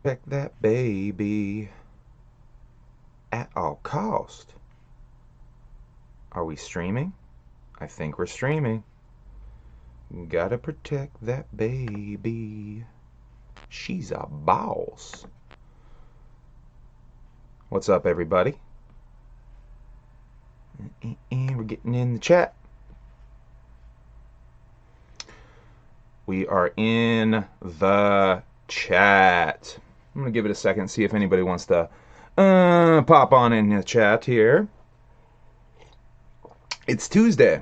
protect that baby at all cost. Are we streaming? I think we're streaming. Gotta protect that baby. She's a boss. What's up, everybody? We're getting in the chat. We are in the chat. I'm gonna give it a second, see if anybody wants to pop on in the chat here. It's Tuesday.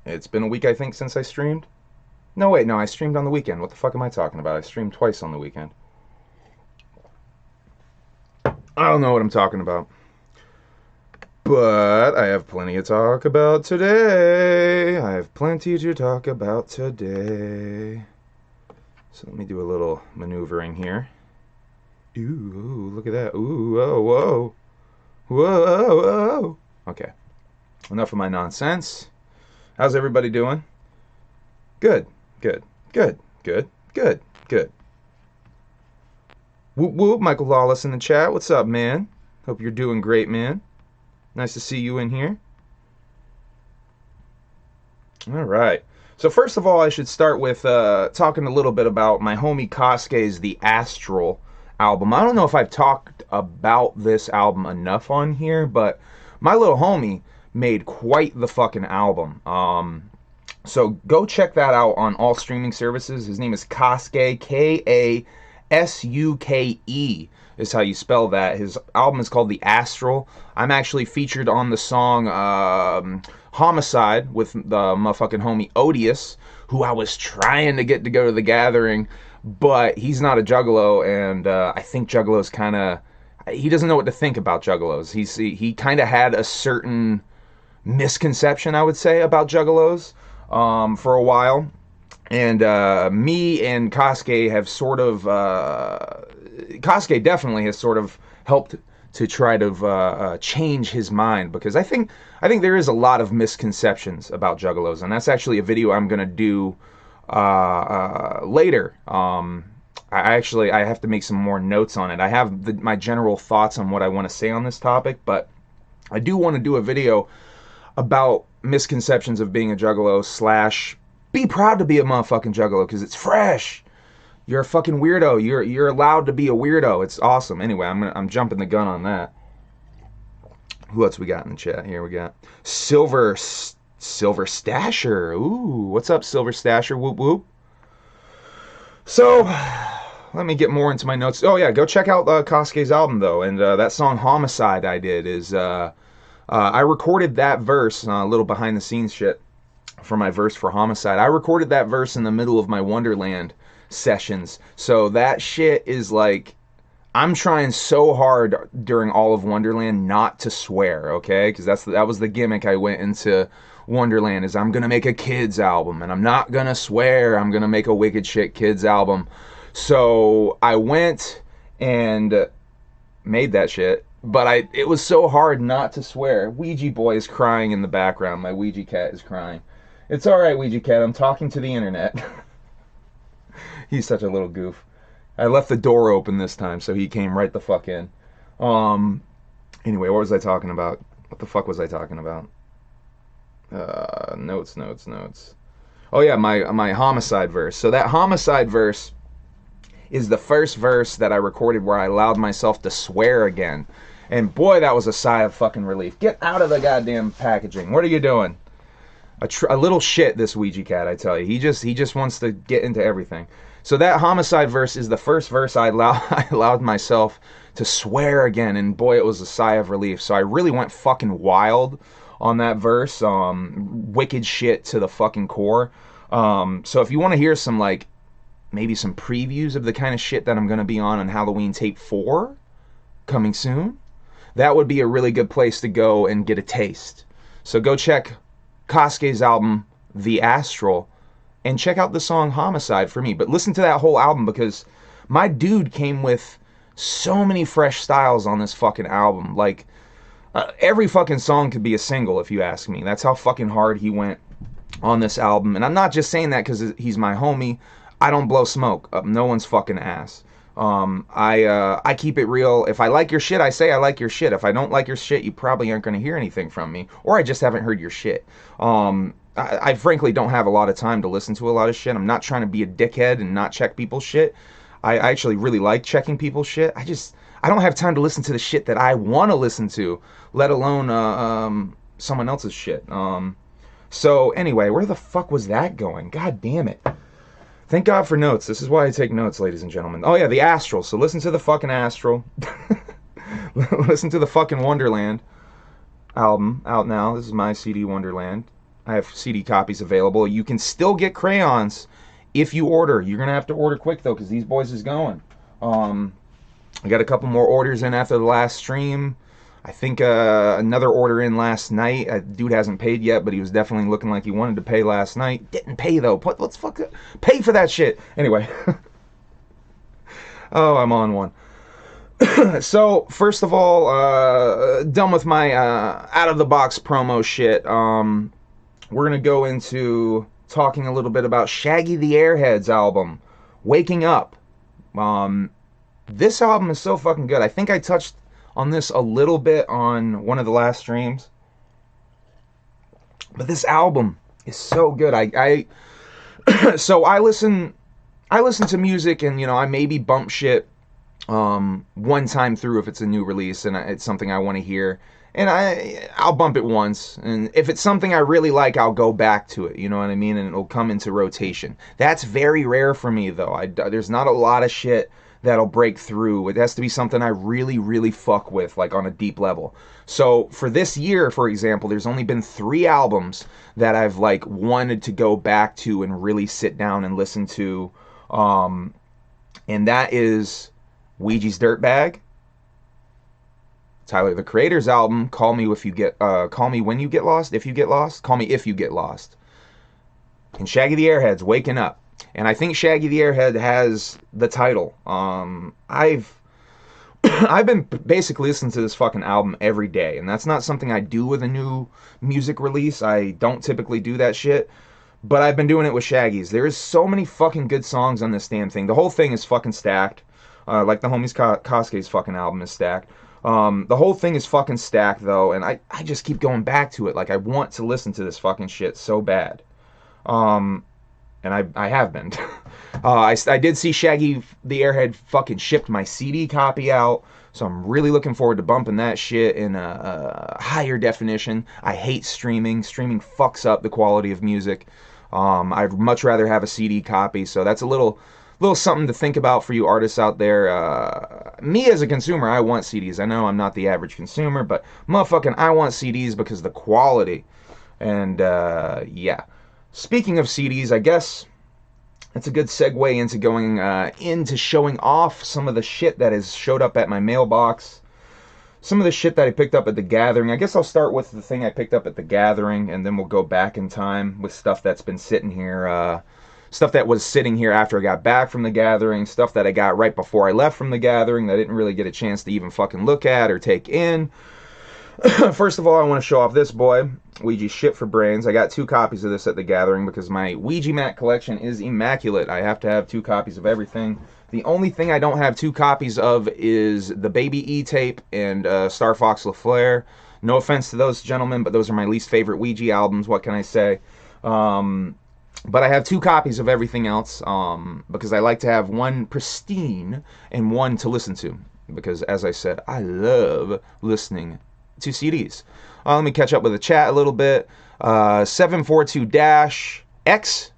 It's been a week, I think, since I streamed. No, wait, no, I streamed on the weekend. What the fuck am I talking about? I streamed twice on the weekend. I don't know what I'm talking about. But I have plenty to talk about today. I have plenty to talk about today. So let me do a little maneuvering here. Ooh, look at that. Ooh, whoa, whoa. Whoa, whoa. Okay. Enough of my nonsense. How's everybody doing? Good, good, good, good, good, good. Whoop, whoop. Michael Lawless in the chat. What's up, man? Hope you're doing great, man. Nice to see you in here. All right. So first of all, I should start with talking a little bit about my homie Kosuke's The Astral album. I don't know if I've talked about this album enough on here, but my little homie made quite the fucking album. So go check that out on all streaming services. His name is Kosuke, Kasuke is how you spell that. His album is called The Astral. I'm actually featured on the song Homicide with the motherfucking homie Odious, who I was trying to get to go to the gathering, but he's not a juggalo, and I think juggalos kind of, he doesn't know what to think about juggalos. He kind of had a certain misconception, I would say, about juggalos for a while. And me and Kosuke have sort of, Kosuke definitely has sort of helped to try to change his mind, because I think there is a lot of misconceptions about juggalos, and that's actually a video I'm gonna do later. I have to make some more notes on it. I have my general thoughts on what I want to say on this topic, but I do want to do a video about misconceptions of being a juggalo / be proud to be a motherfucking juggalo, because it's fresh. You're a fucking weirdo. You're allowed to be a weirdo. It's awesome. Anyway, I'm jumping the gun on that. Who else we got in the chat here? We got Silver Stasher. Ooh, what's up, Silver Stasher? Whoop whoop. So let me get more into my notes. Oh yeah, go check out Kosuke's album though, and that song Homicide I did is I recorded that verse, a little behind the scenes shit for my verse for Homicide. I recorded that verse in the middle of my Wonderland sessions, so that shit is like, I'm trying so hard during all of Wonderland not to swear, okay? Because that was the gimmick I went into Wonderland, is I'm gonna make a kids album and I'm not gonna swear. I'm gonna make a wicked shit kids album. So I went and made that shit, but it was so hard not to swear. Ouija boy is crying in the background. My Ouija cat is crying. It's alright, Ouija cat, I'm talking to the internet. He's such a little goof. I left the door open this time, so he came right the fuck in. Anyway, what was I talking about? What the fuck was I talking about? Notes. Oh yeah, my Homicide verse. So that Homicide verse is the first verse that I recorded where I allowed myself to swear again. And boy, that was a sigh of fucking relief. Get out of the goddamn packaging. What are you doing? A little shit, this Ouija cat, I tell you. He just wants to get into everything. So that Homicide verse is the first verse I allowed myself to swear again, and boy, it was a sigh of relief. So I really went fucking wild on that verse, wicked shit to the fucking core. So if you want to hear some, like, maybe some previews of the kind of shit that I'm going to be on Halloween Tape 4, coming soon, that would be a really good place to go and get a taste. So go check Kosuke's album, The Astral, and check out the song Homicide for me. But listen to that whole album, because my dude came with so many fresh styles on this fucking album. Like, every fucking song could be a single, if you ask me. That's how fucking hard he went on this album. And I'm not just saying that because he's my homie. I don't blow smoke up no one's fucking ass. I keep it real. If I like your shit, I say I like your shit. If I don't like your shit, you probably aren't going to hear anything from me, or I just haven't heard your shit. I frankly don't have a lot of time to listen to a lot of shit. I'm not trying to be a dickhead and not check people's shit. I actually really like checking people's shit. I don't have time to listen to the shit that I want to listen to, let alone someone else's shit. So anyway, where the fuck was that going? God damn it. Thank God for notes. This is why I take notes, ladies and gentlemen. Oh yeah, the Astral. So listen to the fucking Astral. Listen to the fucking Wonderland album out now. This is my CD Wonderland. I have CD copies available. You can still get crayons if you order. You're gonna have to order quick though, because these boys is going. I got a couple more orders in after the last stream. I think another order in last night. Dude hasn't paid yet, but he was definitely looking like he wanted to pay last night. Didn't pay though. Let's fuck it. Pay for that shit. Anyway. Oh, I'm on one. So, first of all, done with my out-of-the-box promo shit. We're going to go into talking a little bit about Shaggy the Airhead's album, Waking Up. This album is so fucking good. I think I touched on this a little bit on one of the last streams, but this album is so good. So I listen to music, and you know, I maybe bump shit one time through if it's a new release and it's something I want to hear, and I'll bump it once, and if it's something I really like, I'll go back to it, you know what I mean, and it'll come into rotation. That's very rare for me though. There's not a lot of shit that'll break through. It has to be something I really, really fuck with, like on a deep level. So for this year, for example, there's only been 3 albums that I've like wanted to go back to and really sit down and listen to, and that is Ouija's Dirtbag, Tyler the Creator's album, Call Me When You Get Lost, If You Get Lost, Call Me If You Get Lost, and Shaggy the Airhead's Waking Up. And I think Shaggy the Airhead has the title. I've been basically listening to this fucking album every day, and that's not something I do with a new music release. I don't typically do that shit, but I've been doing it with Shaggy's. There's so many fucking good songs on this damn thing. The whole thing is fucking stacked. Like the homies Kosuke's fucking album is stacked. The whole thing is fucking stacked though, and I just keep going back to it. Like I want to listen to this fucking shit so bad. And I have been. I did see Shaggy the Airhead fucking shipped my CD copy out, so I'm really looking forward to bumping that shit in a higher definition. I hate streaming. Streaming fucks up the quality of music. I'd much rather have a CD copy, so that's a little something to think about for you artists out there. Me as a consumer, I want CDs. I know I'm not the average consumer, but motherfucking I want CDs because of the quality. And yeah. Speaking of CDs, I guess that's a good segue into going into showing off some of the shit that has showed up at my mailbox. Some of the shit that I picked up at the gathering. I guess I'll start with the thing I picked up at the gathering, and then we'll go back in time with stuff that's been sitting here. Stuff that was sitting here after I got back from the gathering. Stuff that I got right before I left from the gathering that I didn't really get a chance to even fucking look at or take in. First of all, I want to show off this boy, Ouija Shit for Brains. I got 2 copies of this at the gathering because my Ouija mat collection is immaculate. I have to have 2 copies of everything. The only thing I don't have 2 copies of is the Baby E tape and Star Fox LaFleur. No offense to those gentlemen, but those are my least favorite Ouija albums. What can I say? But I have 2 copies of everything else because I like to have one pristine and one to listen to. Because, as I said, I love listening to CDs. Let me catch up with the chat a little bit. 742-X.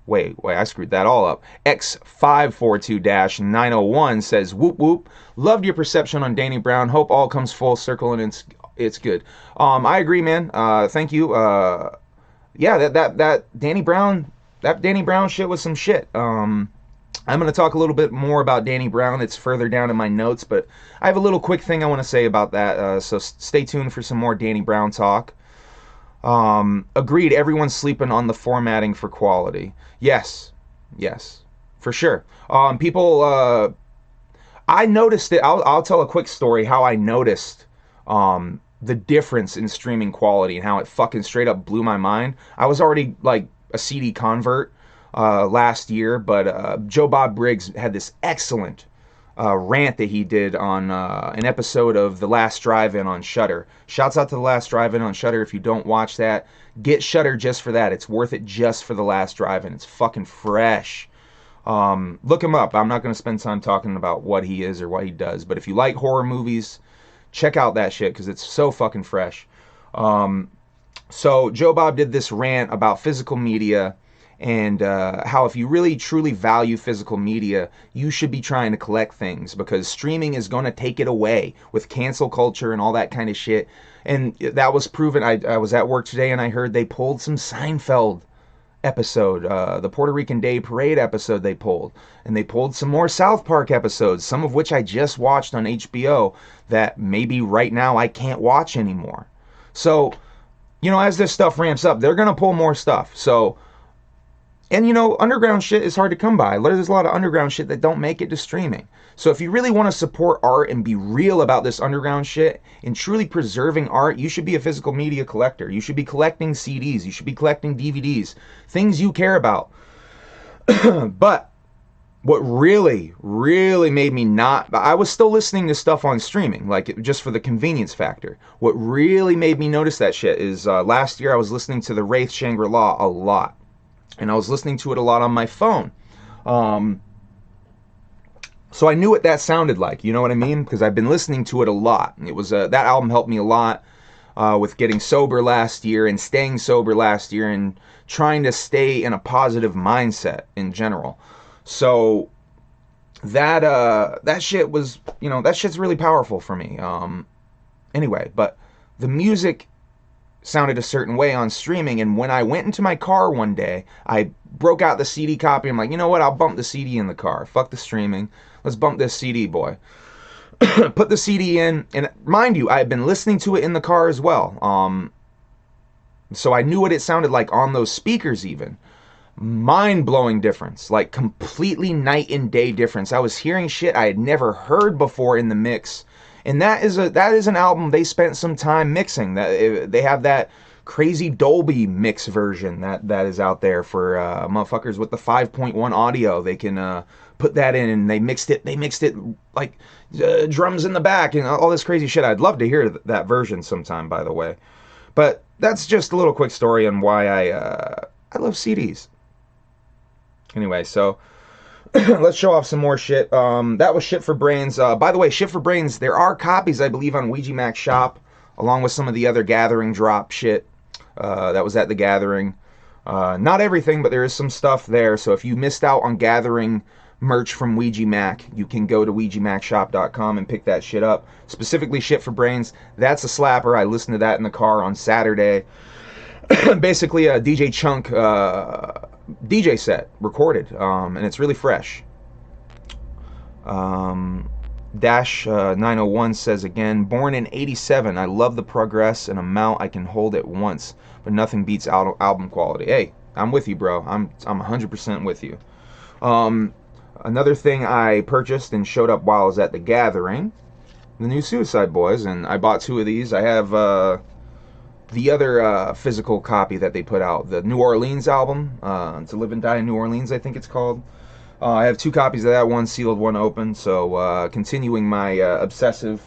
Wait, I screwed that all up. X542-901 says, whoop whoop. Loved your perception on Danny Brown. Hope all comes full circle and it's good. I agree, man. Thank you. Yeah, that Danny Brown shit was some shit. I'm going to talk a little bit more about Danny Brown. It's further down in my notes, but I have a little quick thing I want to say about that, so stay tuned for some more Danny Brown talk. Agreed, everyone's sleeping on the formatting for quality. Yes, for sure. People, I noticed it. I'll tell a quick story how I noticed the difference in streaming quality and how it fucking straight up blew my mind. I was already like a CD convert last year, but Joe Bob Briggs had this excellent rant that he did on an episode of The Last Drive-In on Shudder. Shouts out to The Last Drive-In on Shudder. If you don't watch that, get Shudder just for that. It's worth it just for The Last Drive-In. It's fucking fresh. Look him up. I'm not going to spend time talking about what he is or what he does, but if you like horror movies, check out that shit because it's so fucking fresh. So Joe Bob did this rant about physical media and how if you really truly value physical media, you should be trying to collect things because streaming is going to take it away with cancel culture and all that kind of shit. And that was proven. I was at work today and I heard they pulled some Seinfeld episode, the Puerto Rican Day Parade episode they pulled. And they pulled some more South Park episodes, some of which I just watched on HBO that maybe right now I can't watch anymore. So, you know, as this stuff ramps up, they're going to pull more stuff. So, and you know, underground shit is hard to come by. There's a lot of underground shit that don't make it to streaming. So if you really want to support art and be real about this underground shit and truly preserving art, you should be a physical media collector. You should be collecting CDs. You should be collecting DVDs. Things you care about. But what really made me not... I was still listening to stuff on streaming, like just for the convenience factor. What really made me notice that shit is last year I was listening to the Wraith Shangri-La a lot. And I was listening to it a lot on my phone. So I knew what that sounded like, you know what I mean? Because I've been listening to it a lot. It was that album helped me a lot with getting sober last year and staying sober last year and trying to stay in a positive mindset in general. So that shit was, you know, that shit's really powerful for me. Anyway, but the music sounded a certain way on streaming, and when I went into my car one day, I broke out the CD copy. I'm like, you know what, I'll bump the CD in the car. Fuck the streaming. Let's bump this CD, boy. Put the CD in, and mind you, I had been listening to it in the car as well. So I knew what it sounded like on those speakers even. Mind-blowing difference, like completely night and day difference. I was hearing shit I had never heard before in the mix. And that is an album they spent some time mixing. That they have that crazy Dolby mix version that is out there for motherfuckers with the 5.1 audio. They can put that in, and they mixed it like drums in the back and all this crazy shit. I'd love to hear that version sometime, by the way. But that's just a little quick story on why I love CDs. Anyway, so let's show off some more shit. That was Shit for Brains. By the way, Shit for Brains, there are copies, I believe, on Ouija Mac Shop, along with some of the other Gathering drop shit that was at the Gathering. Not everything, but there is some stuff there. So if you missed out on Gathering merch from Ouija Mac, you can go to OuijaMacShop.com and pick that shit up. Specifically Shit for Brains. That's a slapper. I listened to that in the car on Saturday. Basically a DJ Chunk DJ set recorded, and it's really fresh. Dash 901 says again, born in 87, I love the progress and amount I can hold at once, but nothing beats album quality. Hey, I'm with you, bro. I'm 100% with you. Another thing I purchased and showed up while I was at the Gathering, the new Suicide Boys, and I bought 2 of these. I have the other physical copy that they put out, the New Orleans album, To Live and Die in New Orleans, I think it's called. I have 2 copies of that, one sealed, one open, so continuing my obsessive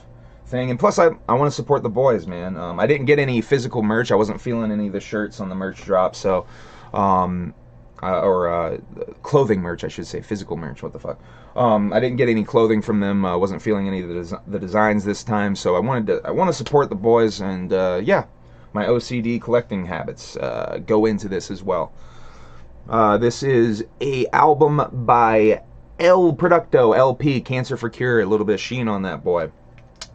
thing. And plus, I want to support the boys, man. I didn't get any physical merch. I wasn't feeling any of the shirts on the merch drop, so... clothing merch, I should say. Physical merch, what the fuck. I didn't get any clothing from them. I wasn't feeling any of the designs this time, so I want to support the boys, and yeah, my OCD collecting habits go into this as well. This is a album by El Producto LP, Cancer for Cure. A little bit of sheen on that boy.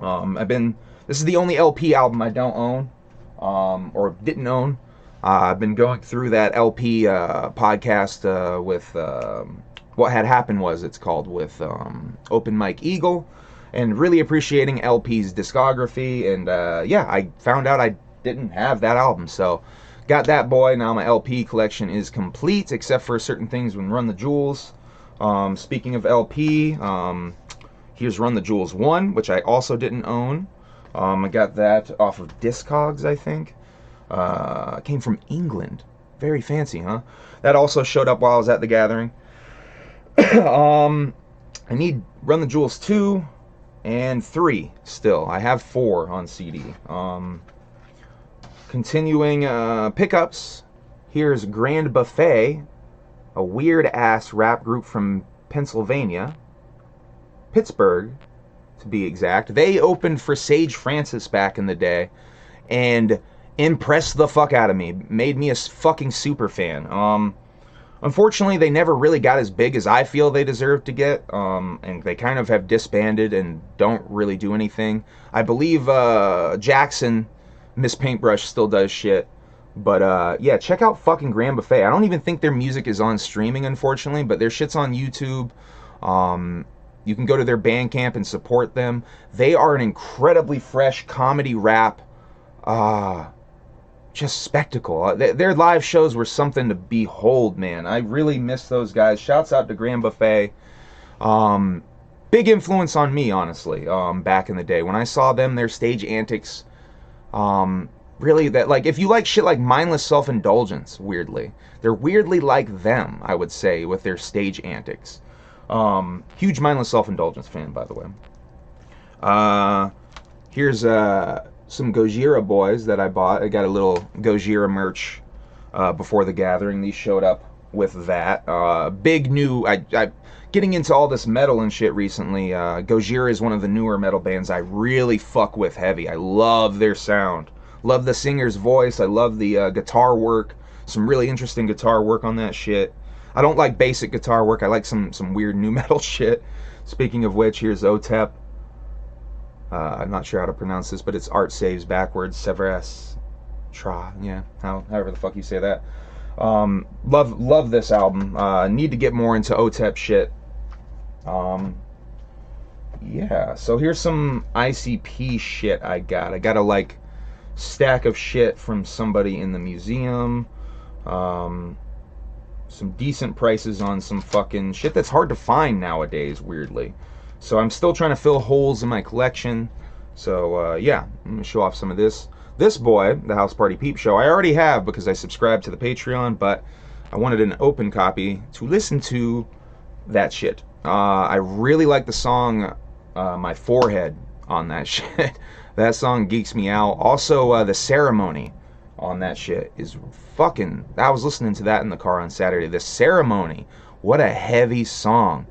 This is the only LP album I don't own, or didn't own. I've been going through that LP podcast with What Had Happened Was, it's called, with Open Mike Eagle, and really appreciating LP's discography. And yeah, I found out I didn't have that album, so got that boy. Now my LP collection is complete, except for certain things when Run the Jewels. Speaking of LP, here's Run the Jewels 1, which I also didn't own. I got that off of Discogs, I think. Came from England. Very fancy, huh? That also showed up while I was at the Gathering. I need Run the Jewels 2 and 3 still. I have 4 on CD. Continuing pickups, here's Grand Buffet, a weird-ass rap group from Pennsylvania. Pittsburgh, to be exact. They opened for Sage Francis back in the day and impressed the fuck out of me. Made me a fucking super fan. Unfortunately, they never really got as big as I feel they deserve to get, and they kind of have disbanded and don't really do anything. I believe Jackson, Miss Paintbrush, still does shit. But yeah, check out fucking Grand Buffet. I don't even think their music is on streaming, unfortunately, but their shit's on YouTube. You can go to their Bandcamp and support them. They are an incredibly fresh comedy rap, just spectacle. Their live shows were something to behold, man. I really miss those guys. Shouts out to Grand Buffet. Big influence on me, honestly, back in the day. When I saw them, their stage antics, really, that, like, if you like shit like Mindless Self-Indulgence, weirdly, they're weirdly like them, I would say, with their stage antics. Huge Mindless Self-Indulgence fan, by the way. Here's some Gojira boys that I bought. I got a little Gojira merch before the gathering. These showed up with that. Big new... I getting into all this metal and shit recently. Gojira is one of the newer metal bands I really fuck with heavy. I love their sound. Love the singer's voice. I love the guitar work. Some really interesting guitar work on that shit. I don't like basic guitar work. I like some weird new metal shit. Speaking of which, here's OTEP. I'm not sure how to pronounce this, but it's Art Saves backwards. Severas Tra. Yeah, however the fuck you say that. Love this album. Need to get more into OTEP shit. Yeah, so here's some ICP shit I got. I got a, like, stack of shit from somebody in the museum. Some decent prices on some fucking shit that's hard to find nowadays, weirdly. So I'm still trying to fill holes in my collection. So yeah, I'm gonna show off some of this. This boy, the House Party Peep Show, I already have because I subscribed to the Patreon, but I wanted an open copy to listen to that shit. I really like the song My Forehead on that shit. That song geeks me out. Also, The Ceremony on that shit is fucking... I was listening to that in the car on Saturday. The Ceremony. What a heavy song.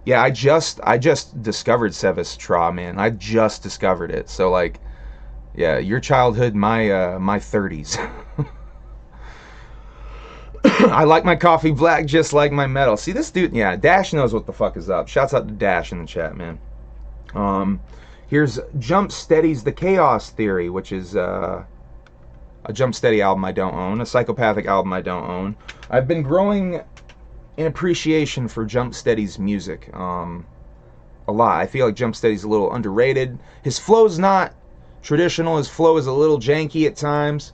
Yeah, I just discovered Sevis Tra, man. I just discovered it. So, like, yeah, your childhood, my 30s. I like my coffee black just like my metal. See, this dude, yeah, Dash knows what the fuck is up. Shouts out to Dash in the chat, man. Here's Jump Steady's The Chaos Theory, which is a Jump Steady album I don't own, a Psychopathic album I don't own. I've been growing in appreciation for Jump Steady's music a lot. I feel like Jump Steady's a little underrated. His flow's not traditional. His flow is a little janky at times,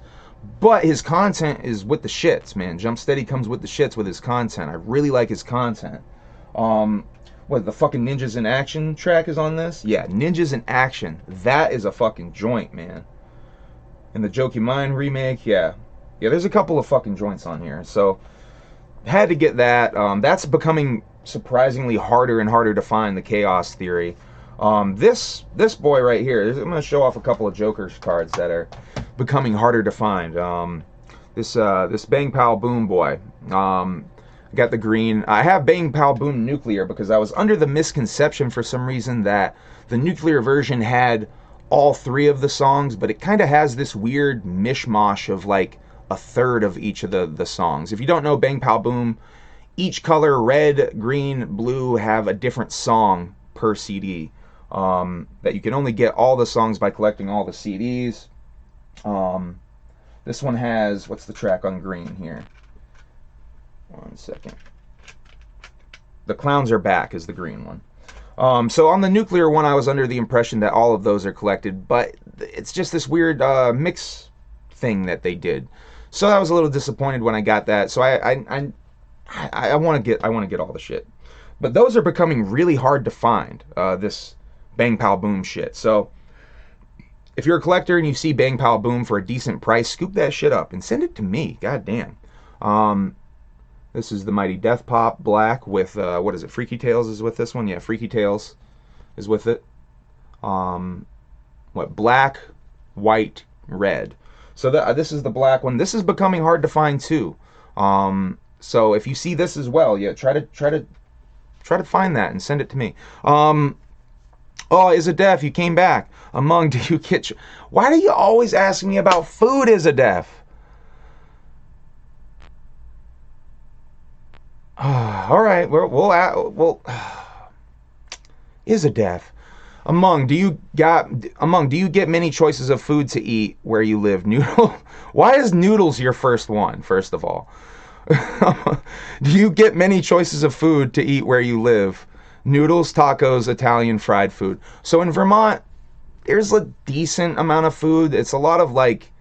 but his content is with the shits, man. Jump Steady comes with the shits with his content. I really like his content. What, the fucking Ninjas in Action track is on this? Yeah, Ninjas in Action. That is a fucking joint, man. And the Jokey Mind remake, yeah. Yeah, there's a couple of fucking joints on here. So, had to get that. That's becoming surprisingly harder and harder to find, the Chaos Theory. This boy right here, I'm going to show off a couple of Joker's cards that are becoming harder to find. This Bang Pow Boom boy. I got the green. I have Bang Pow Boom Nuclear because I was under the misconception for some reason that the Nuclear version had all 3 of the songs, but it kind of has this weird mishmash of like a third of each of the songs. If you don't know Bang Pow Boom, each color, red, green, blue, have a different song per CD. That you can only get all the songs by collecting all the CDs. This one has, what's the track on green here? 1 second. The Clowns Are Back is the green one. So on the Nuclear one, I was under the impression that all of those are collected, but it's just this weird mix thing that they did. So I was a little disappointed when I got that. So I want to get all the shit. But those are becoming really hard to find. This Bang Pow Boom shit. So if you're a collector and you see Bang Pow Boom for a decent price, scoop that shit up and send it to me. God damn. This is the Mighty Death Pop Black with, what is it, Freaky Tales is with this one? Yeah, Freaky Tales is with it. What, black, white, red. So this is the black one. This is becoming hard to find too. So if you see this as well, yeah, try to find that and send it to me. Oh, Is a Def, you came back. Among, do you get... Why do you always ask me about food, Is a Def? All right, we'll Is a Def. Among, do you get many choices of food to eat where you live? Noodle? Why is noodles your first one, first of all? Do you get many choices of food to eat where you live? Noodles, tacos, Italian fried food. So in Vermont, there's a decent amount of food. It's a lot of like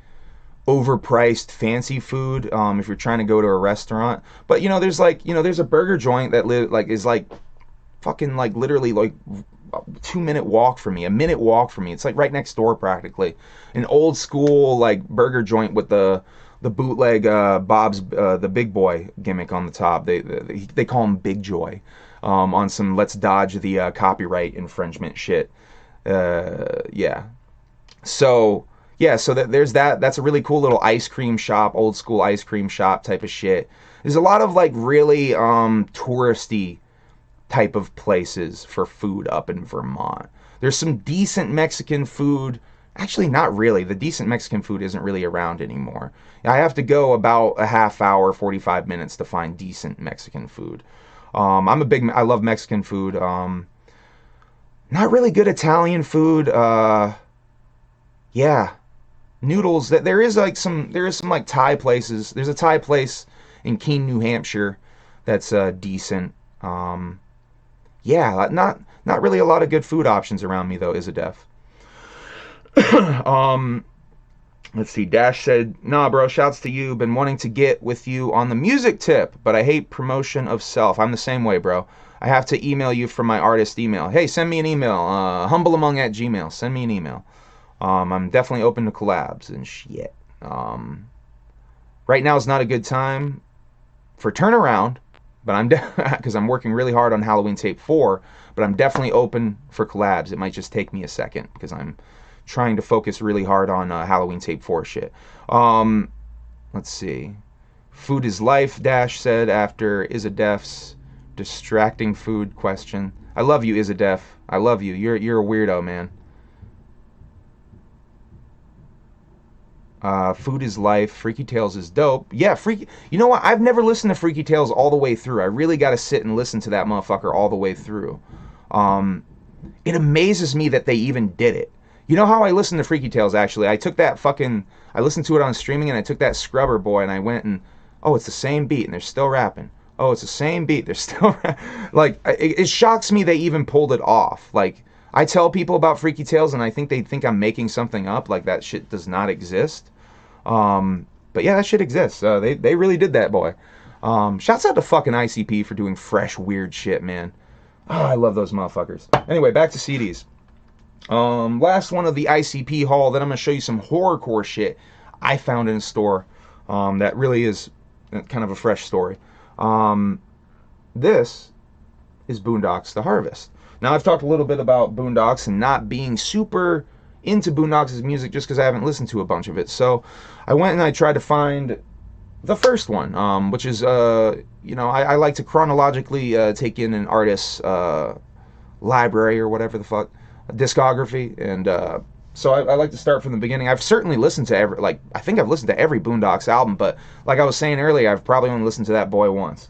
overpriced fancy food if you're trying to go to a restaurant. But you know, there's a burger joint that is fucking like literally like a 2-minute walk from me, a minute walk from me. It's like right next door practically. An old school like burger joint with the bootleg Bob's the Big Boy gimmick on the top. They call him Big Joy. On some let's dodge the copyright infringement shit. Yeah. So there's that. That's a really cool little ice cream shop, old school ice cream shop type of shit. There's a lot of like really touristy type of places for food up in Vermont. There's some decent Mexican food. Actually, not really. The decent Mexican food isn't really around anymore. I have to go about a half hour, 45 minutes to find decent Mexican food. I love Mexican food. Not really good Italian food. Yeah, noodles. There is some like Thai places. There's a Thai place in Keene, New Hampshire, that's decent. Yeah, not really a lot of good food options around me though. Is a Def. Let's see. Dash said, "Nah, bro. Shouts to you. Been wanting to get with you on the music tip, but I hate promotion of self. I'm the same way, bro. I have to email you from my artist email. Hey, send me an email. Humbleamong@gmail. Send me an email. I'm definitely open to collabs and shit. Right now is not a good time for turnaround, but I'm because I'm working really hard on Halloween Tape 4. But I'm definitely open for collabs. It might just take me a second because I'm trying to focus really hard on Halloween Tape 4 shit. Let's see. Food is life, Dash said after Is a Def's distracting food question. I love you, Is a Def. I love you. You're a weirdo, man. Food is life. Freaky Tales is dope. Yeah, Freaky. You know what? I've never listened to Freaky Tales all the way through. I really got to sit and listen to that motherfucker all the way through. It amazes me that they even did it. You know how I listened to Freaky Tales, actually? I listened to it on streaming, and I took that Scrubber Boy, and I went and, oh, it's the same beat, and they're still rapping. Oh, it's the same beat, they're still like, it shocks me they even pulled it off. Like, I tell people about Freaky Tales, and I think they think I'm making something up, like that shit does not exist. But yeah, that shit exists. They really did that, boy. Shouts out to fucking ICP for doing fresh, weird shit, man. Oh, I love those motherfuckers. Anyway, back to CDs. Last one of the ICP haul, then I'm going to show you some horrorcore shit I found in a store that really is kind of a fresh story. This is Boondocks The Harvest. Now, I've talked a little bit about Boondocks and not being super into Boondocks' music just because I haven't listened to a bunch of it. So I went and I tried to find the first one, which is, I like to chronologically take in an artist's library or whatever the fuck. Discography, and so I like to start from the beginning. I've certainly listened to I think I've listened to every Boondocks album, but like I was saying earlier, I've probably only listened to that boy once,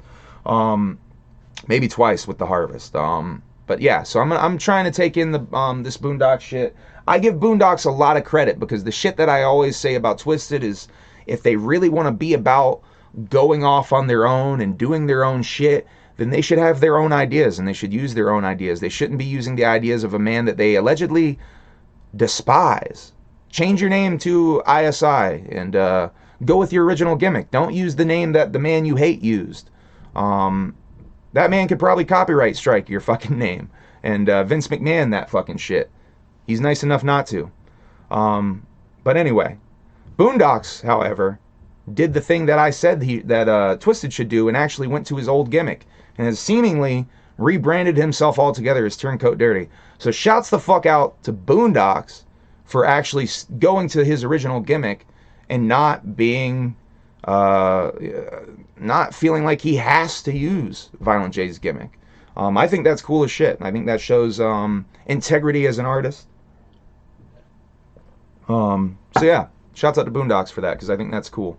maybe twice with The Harvest. But yeah, so I'm trying to take in the this Boondocks shit. I give Boondocks a lot of credit because the shit that I always say about Twisted is if they really want to be about going off on their own and doing their own shit, then they should have their own ideas and they should use their own ideas. They shouldn't be using the ideas of a man that they allegedly despise. Change your name to ISI and go with your original gimmick. Don't use the name that the man you hate used. That man could probably copyright strike your fucking name. And Vince McMahon, that fucking shit. He's nice enough not to. But anyway, Boondocks, however, did the thing that I said that Twisted should do and actually went to his old gimmick and has seemingly rebranded himself altogether as Turncoat Dirty. So shouts the fuck out to Boondocks for actually going to his original gimmick and not being, not feeling like he has to use Violent J's gimmick. I think that's cool as shit. I think that shows integrity as an artist. So yeah, shouts out to Boondocks for that, because I think that's cool.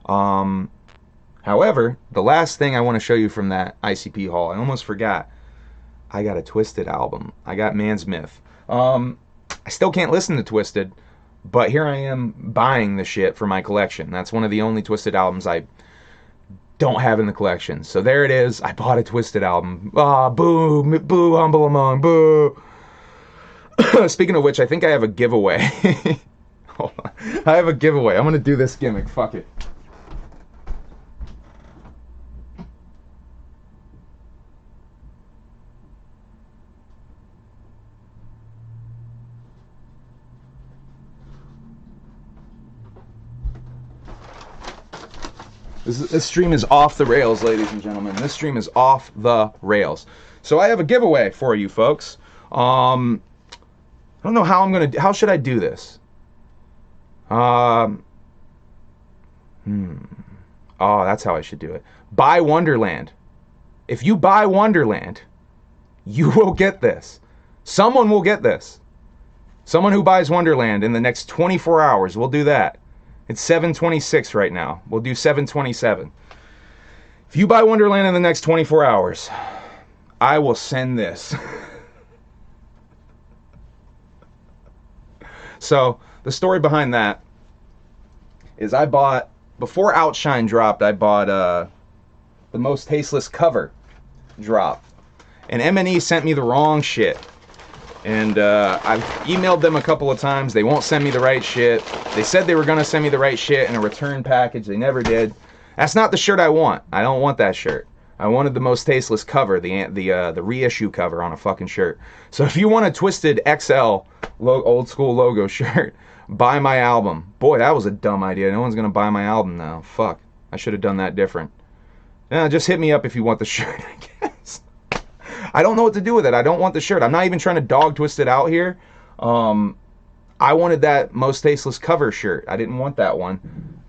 However, the last thing I want to show you from that ICP haul, I almost forgot. I got a Twisted album. I got Man's Myth. I still can't listen to Twisted, but here I am buying the shit for my collection. That's one of the only Twisted albums I don't have in the collection. So there it is. I bought a Twisted album. Ah, boo, boo, Humble Among, boo. Speaking of which, I think I have a giveaway. Hold on. I have a giveaway. I'm going to do this gimmick. Fuck it. This stream is off the rails, ladies and gentlemen. This stream is off the rails. So I have a giveaway for you folks. I don't know how I'm gonna. How should I do this? Oh, that's how I should do it. Buy Wonderland. If you buy Wonderland, you will get this. Someone will get this. Someone who buys Wonderland in the next 24 hours will do that. It's 7:26 right now. We'll do 7:27. If you buy Wonderland in the next 24 hours, I will send this. So, the story behind that is I bought, before Outshine dropped, I bought the Most Tasteless cover drop. And M&E sent me the wrong shit. And I've emailed them a couple of times. They won't send me the right shit. They said they were going to send me the right shit in a return package. They never did. That's not the shirt I want. I don't want that shirt. I wanted the Most Tasteless cover, the reissue cover on a fucking shirt. So if you want a Twisted XL old school logo shirt, buy my album. Boy, that was a dumb idea. No one's going to buy my album now. Fuck. I should have done that different. Yeah, just hit me up if you want the shirt, I guess. I don't know what to do with it. I don't want the shirt. I'm not even trying to dog twist it out here. I wanted that Most Tasteless cover shirt. I didn't want that one.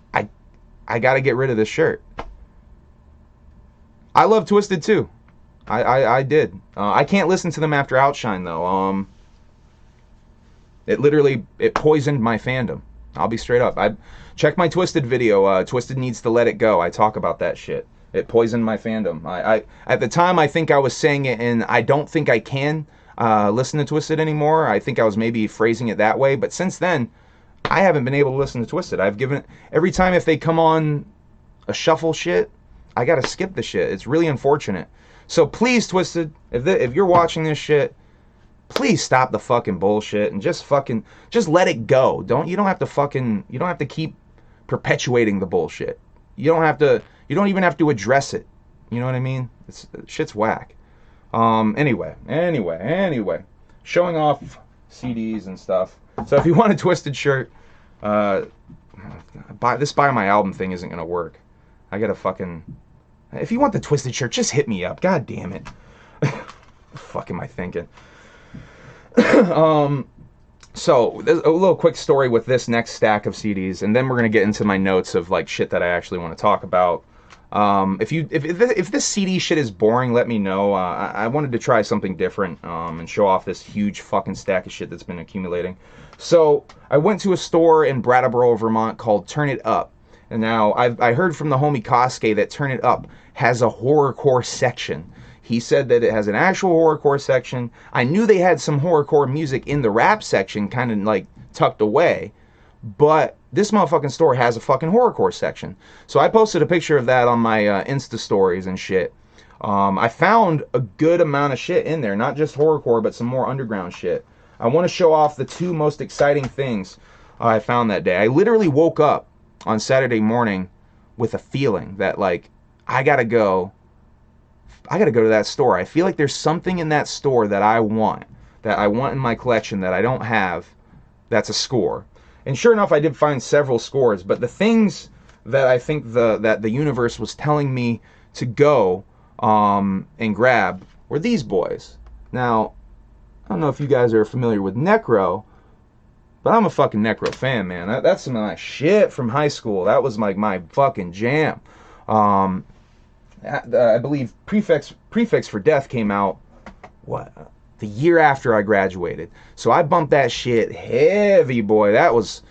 I got to get rid of this shirt. I love Twisted too. I did. I can't listen to them after Outshine though. It poisoned my fandom. I'll be straight up. Check my Twisted video. Twisted Needs to Let It Go. I talk about that shit. It poisoned my fandom. At the time, I think I was saying it, and I don't think I can listen to Twisted anymore. I think I was maybe phrasing it that way. But since then, I haven't been able to listen to Twisted. I've given every time if they come on a shuffle shit, I gotta skip the shit. It's really unfortunate. So please, Twisted, if you're watching this shit, please stop the fucking bullshit and just let it go. You don't have to keep perpetuating the bullshit. You don't even have to address it. You know what I mean? Shit's whack. Anyway. Showing off CDs and stuff. So if you want a Twisted shirt, buy my album thing isn't gonna work. I gotta fucking. If you want the Twisted shirt, just hit me up. God damn it. What the fuck am I thinking? So there's a little quick story with this next stack of CDs, and then we're gonna get into my notes of like shit that I actually want to talk about. If this CD shit is boring, let me know. I wanted to try something different and show off this huge fucking stack of shit that's been accumulating. So I went to a store in Brattleboro, Vermont called Turn It Up. And now I heard from the homie Kosuke that Turn It Up has a horrorcore section. He said that it has an actual horrorcore section. I knew they had some horrorcore music in the rap section, kind of like tucked away. But this motherfucking store has a fucking horrorcore section. So I posted a picture of that on my Insta stories and shit. I found a good amount of shit in there. Not just horrorcore, but some more underground shit. I want to show off the two most exciting things I found that day. I literally woke up on Saturday morning with a feeling that, like, I gotta go to that store. I feel like there's something in that store that I want in my collection that I don't have, that's a score. And sure enough, I did find several scores, but the things that I think that the universe was telling me to go and grab were these boys. Now, I don't know if you guys are familiar with Necro, but I'm a fucking Necro fan, man. That's some of my shit from high school. That was my fucking jam. Um, I believe Prefix for Death came out, what, the year after I graduated. So I bumped that shit heavy, boy. That was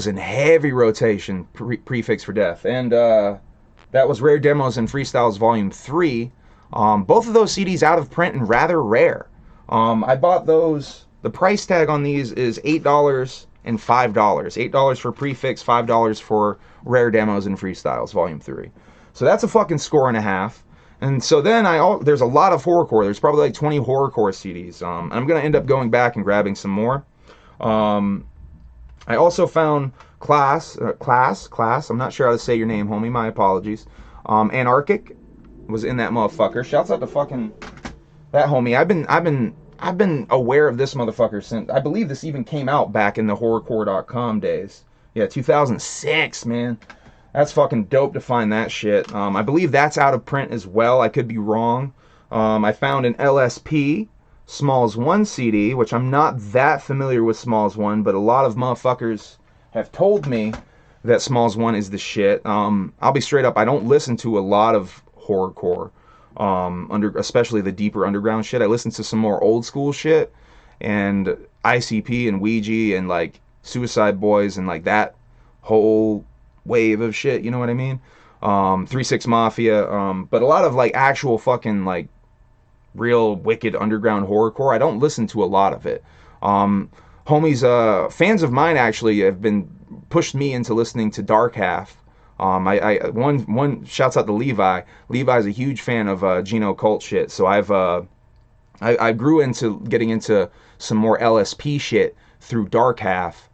in heavy rotation, Prefix for Death. And that was Rare Demos and Freestyles Volume 3. Both of those CDs out of print and rather rare. I bought those. The price tag on these is $8 and $5. $8 for Prefix, $5 for Rare Demos and Freestyles Volume 3. So that's a fucking score and a half. And so then there's a lot of horrorcore. There's probably like 20 horrorcore CDs. I'm going to end up going back and grabbing some more. I also found Class. I'm not sure how to say your name, homie. My apologies. Anarchic was in that motherfucker. Shouts out to fucking that homie. I've been aware of this motherfucker since, I believe this even came out back in the horrorcore.com days. Yeah, 2006, man. That's fucking dope to find that shit. I believe that's out of print as well. I could be wrong. I found an LSP Smalls 1 CD, which I'm not that familiar with Smalls 1, but a lot of motherfuckers have told me that Smalls 1 is the shit. I'll be straight up, I don't listen to a lot of horrorcore, especially the deeper underground shit. I listen to some more old school shit, and ICP and Ouija and like Suicide Boys and like that whole wave of shit, you know what I mean? 3-6 Mafia, but a lot of like actual fucking like real wicked underground horrorcore, I don't listen to a lot of it. Homies, fans of mine actually have been pushed me into listening to Dark Half. One shouts out to Levi. Levi's a huge fan of Geno Cult shit, so I grew into getting into some more LSP shit through Dark Half,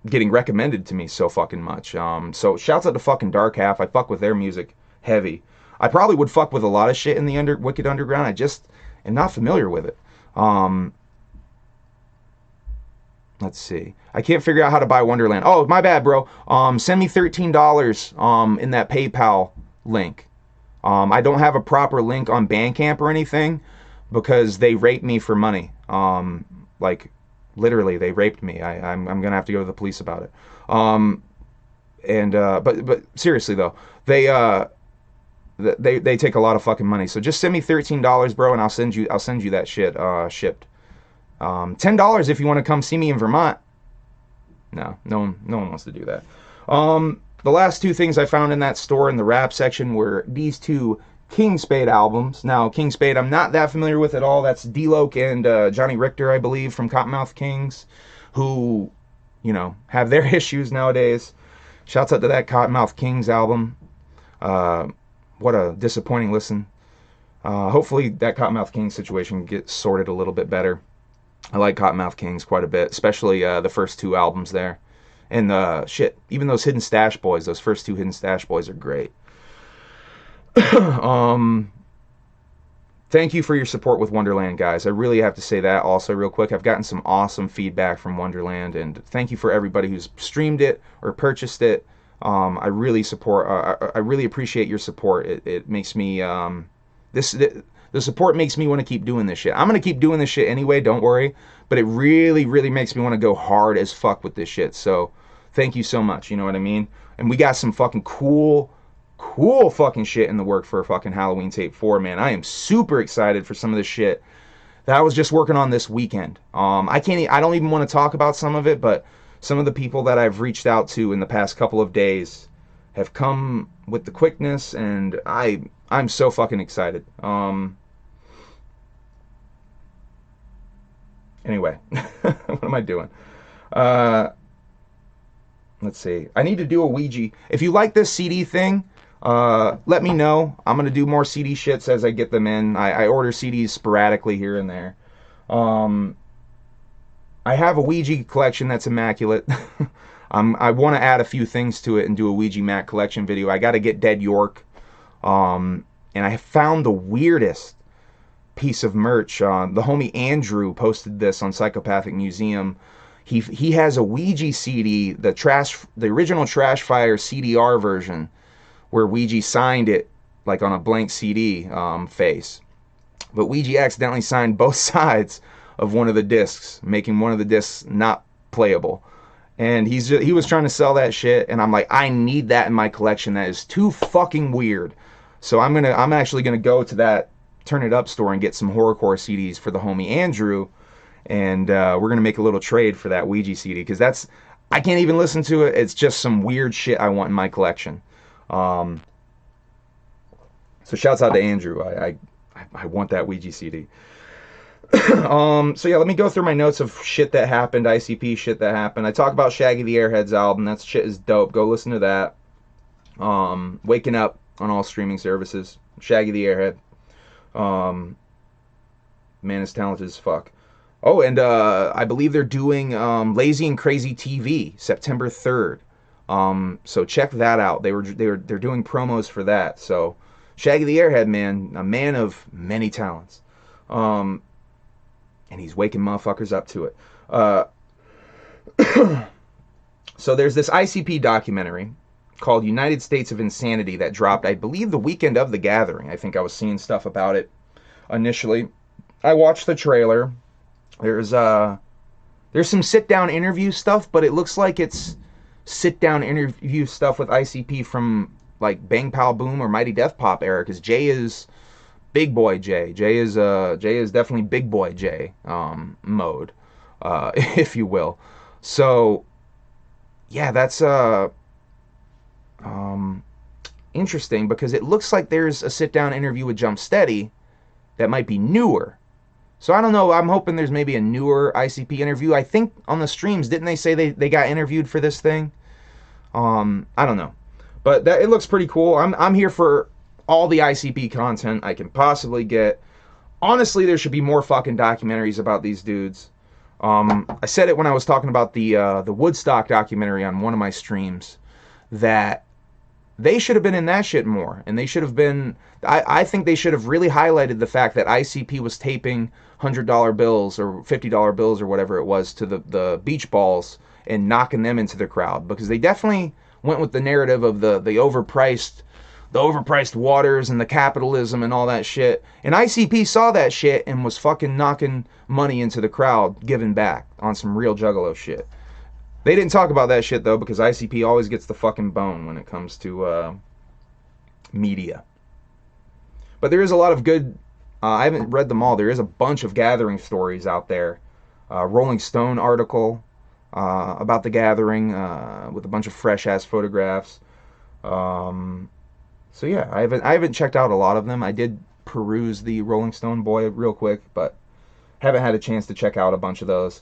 getting recommended to me so fucking much. So shouts out to fucking Dark Half. I fuck with their music heavy. I probably would fuck with a lot of shit in the Wicked Underground. I just am not familiar with it. Let's see. I can't figure out how to buy Wonderland. Oh, my bad, bro. Send me $13 in that PayPal link. I don't have a proper link on Bandcamp or anything because they raped me for money. Like, literally, they raped me. I'm gonna have to go to the police about it. But seriously though, they take a lot of fucking money. So just send me $13, bro, and I'll send you that shit shipped. $10 if you want to come see me in Vermont. No one wants to do that. The last two things I found in that store in the rap section were these two King Spade albums. Now, King Spade, I'm not that familiar with at all. That's D-Loc and Johnny Richter, I believe, from Cottonmouth Kings, who, you know, have their issues nowadays. Shouts out to that Cottonmouth Kings album. What a disappointing listen. Hopefully that Cottonmouth Kings situation gets sorted a little bit better. I like Cottonmouth Kings quite a bit, especially the first two albums there. And shit, even those Hidden Stash Boys, those first two Hidden Stash Boys are great. Thank you for your support with Wonderland, guys. I really have to say that also real quick. I've gotten some awesome feedback from Wonderland, and thank you for everybody who's streamed it or purchased it. I really appreciate your support. It makes me the support makes me want to keep doing this shit. I'm gonna keep doing this shit anyway, don't worry. But it really, really makes me want to go hard as fuck with this shit. So thank you so much. You know what I mean? And we got some fucking cool fucking shit in the work for fucking Halloween Tape 4, man. I am super excited for some of this shit that I was just working on this weekend. I don't even want to talk about some of it, but some of the people that I've reached out to in the past couple of days have come with the quickness, and I'm so fucking excited. Anyway, what am I doing? Let's see. I need to do a Ouija. If you like this CD thing, let me know. I'm going to do more CD shits as I get them in. I order CDs sporadically here and there. I have a Ouija collection that's immaculate. I want to add a few things to it and do a Ouija Mat collection video. I got to get Dead York. And I found the weirdest piece of merch. The homie Andrew posted this on Psychopathic Museum. He has a Ouija CD, the original Trash Fire CDR version, where Ouija signed it like on a blank CD face. But Ouija accidentally signed both sides of one of the discs, making one of the discs not playable. And he was trying to sell that shit, and I'm like, I need that in my collection. That is too fucking weird. So I'm actually gonna go to that Turn It Up store and get some horrorcore CDs for the homie Andrew, and we're gonna make a little trade for that Ouija CD, because I can't even listen to it. It's just some weird shit I want in my collection. So shouts out to Andrew. I want that Ouija CD. So yeah, let me go through my notes of shit that happened, ICP shit that happened. I talk about Shaggy the Airheads album. That shit is dope. Go listen to that. Waking Up on all streaming services. Shaggy the Airhead. Man is talented as fuck. Oh, and I believe they're doing Lazy and Crazy TV September 3rd. So check that out. They're doing promos for that. So Shaggy the Airhead, man, a man of many talents. And he's waking motherfuckers up to it. So there's this ICP documentary called United States of Insanity that dropped, I believe, the weekend of the gathering. I think I was seeing stuff about it initially. I watched the trailer. There's some sit-down interview stuff, but it looks like it's sit-down interview stuff with ICP from like Bang Pow Boom or Mighty Death Pop era, because Jay is Big Boy Jay. Jay is definitely Big Boy Jay mode, if you will. So yeah, that's interesting, because it looks like there's a sit-down interview with Jump Steady that might be newer. So I don't know. I'm hoping there's maybe a newer ICP interview. I think on the streams, didn't they say they got interviewed for this thing? I don't know, but it looks pretty cool. I'm here for all the ICP content I can possibly get. Honestly, there should be more fucking documentaries about these dudes. I said it when I was talking about the Woodstock documentary on one of my streams, that they should have been in that shit more, and they should have been. I think they should have really highlighted the fact that ICP was taping $100 bills or $50 bills or whatever it was to the beach balls and knocking them into the crowd, because they definitely went with the narrative of the overpriced waters and the capitalism and all that shit. And ICP saw that shit and was fucking knocking money into the crowd, giving back on some real juggalo shit. They didn't talk about that shit though, because ICP always gets the fucking bone when it comes to media. But there is a lot of good, I haven't read them all. There is a bunch of gathering stories out there. Rolling Stone article about the gathering with a bunch of fresh ass photographs. So yeah, I haven't checked out a lot of them. I did peruse the Rolling Stone boy real quick, but haven't had a chance to check out a bunch of those.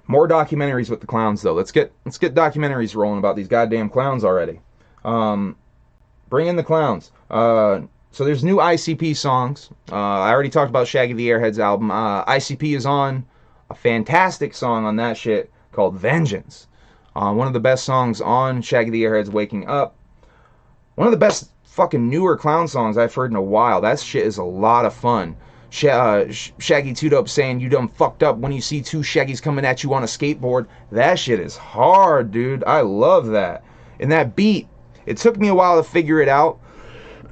More documentaries with the clowns though. Let's get documentaries rolling about these goddamn clowns already. Bring in the clowns. So there's new ICP songs. I already talked about Shaggy the Airheads album. ICP is on a fantastic song on that shit called Vengeance. One of the best songs on Shaggy the Airheads Waking Up. One of the best fucking newer clown songs I've heard in a while. That shit is a lot of fun. Shaggy 2 Dope saying you done fucked up when you see two Shaggies coming at you on a skateboard. That shit is hard, dude. I love that. And that beat, it took me a while to figure it out.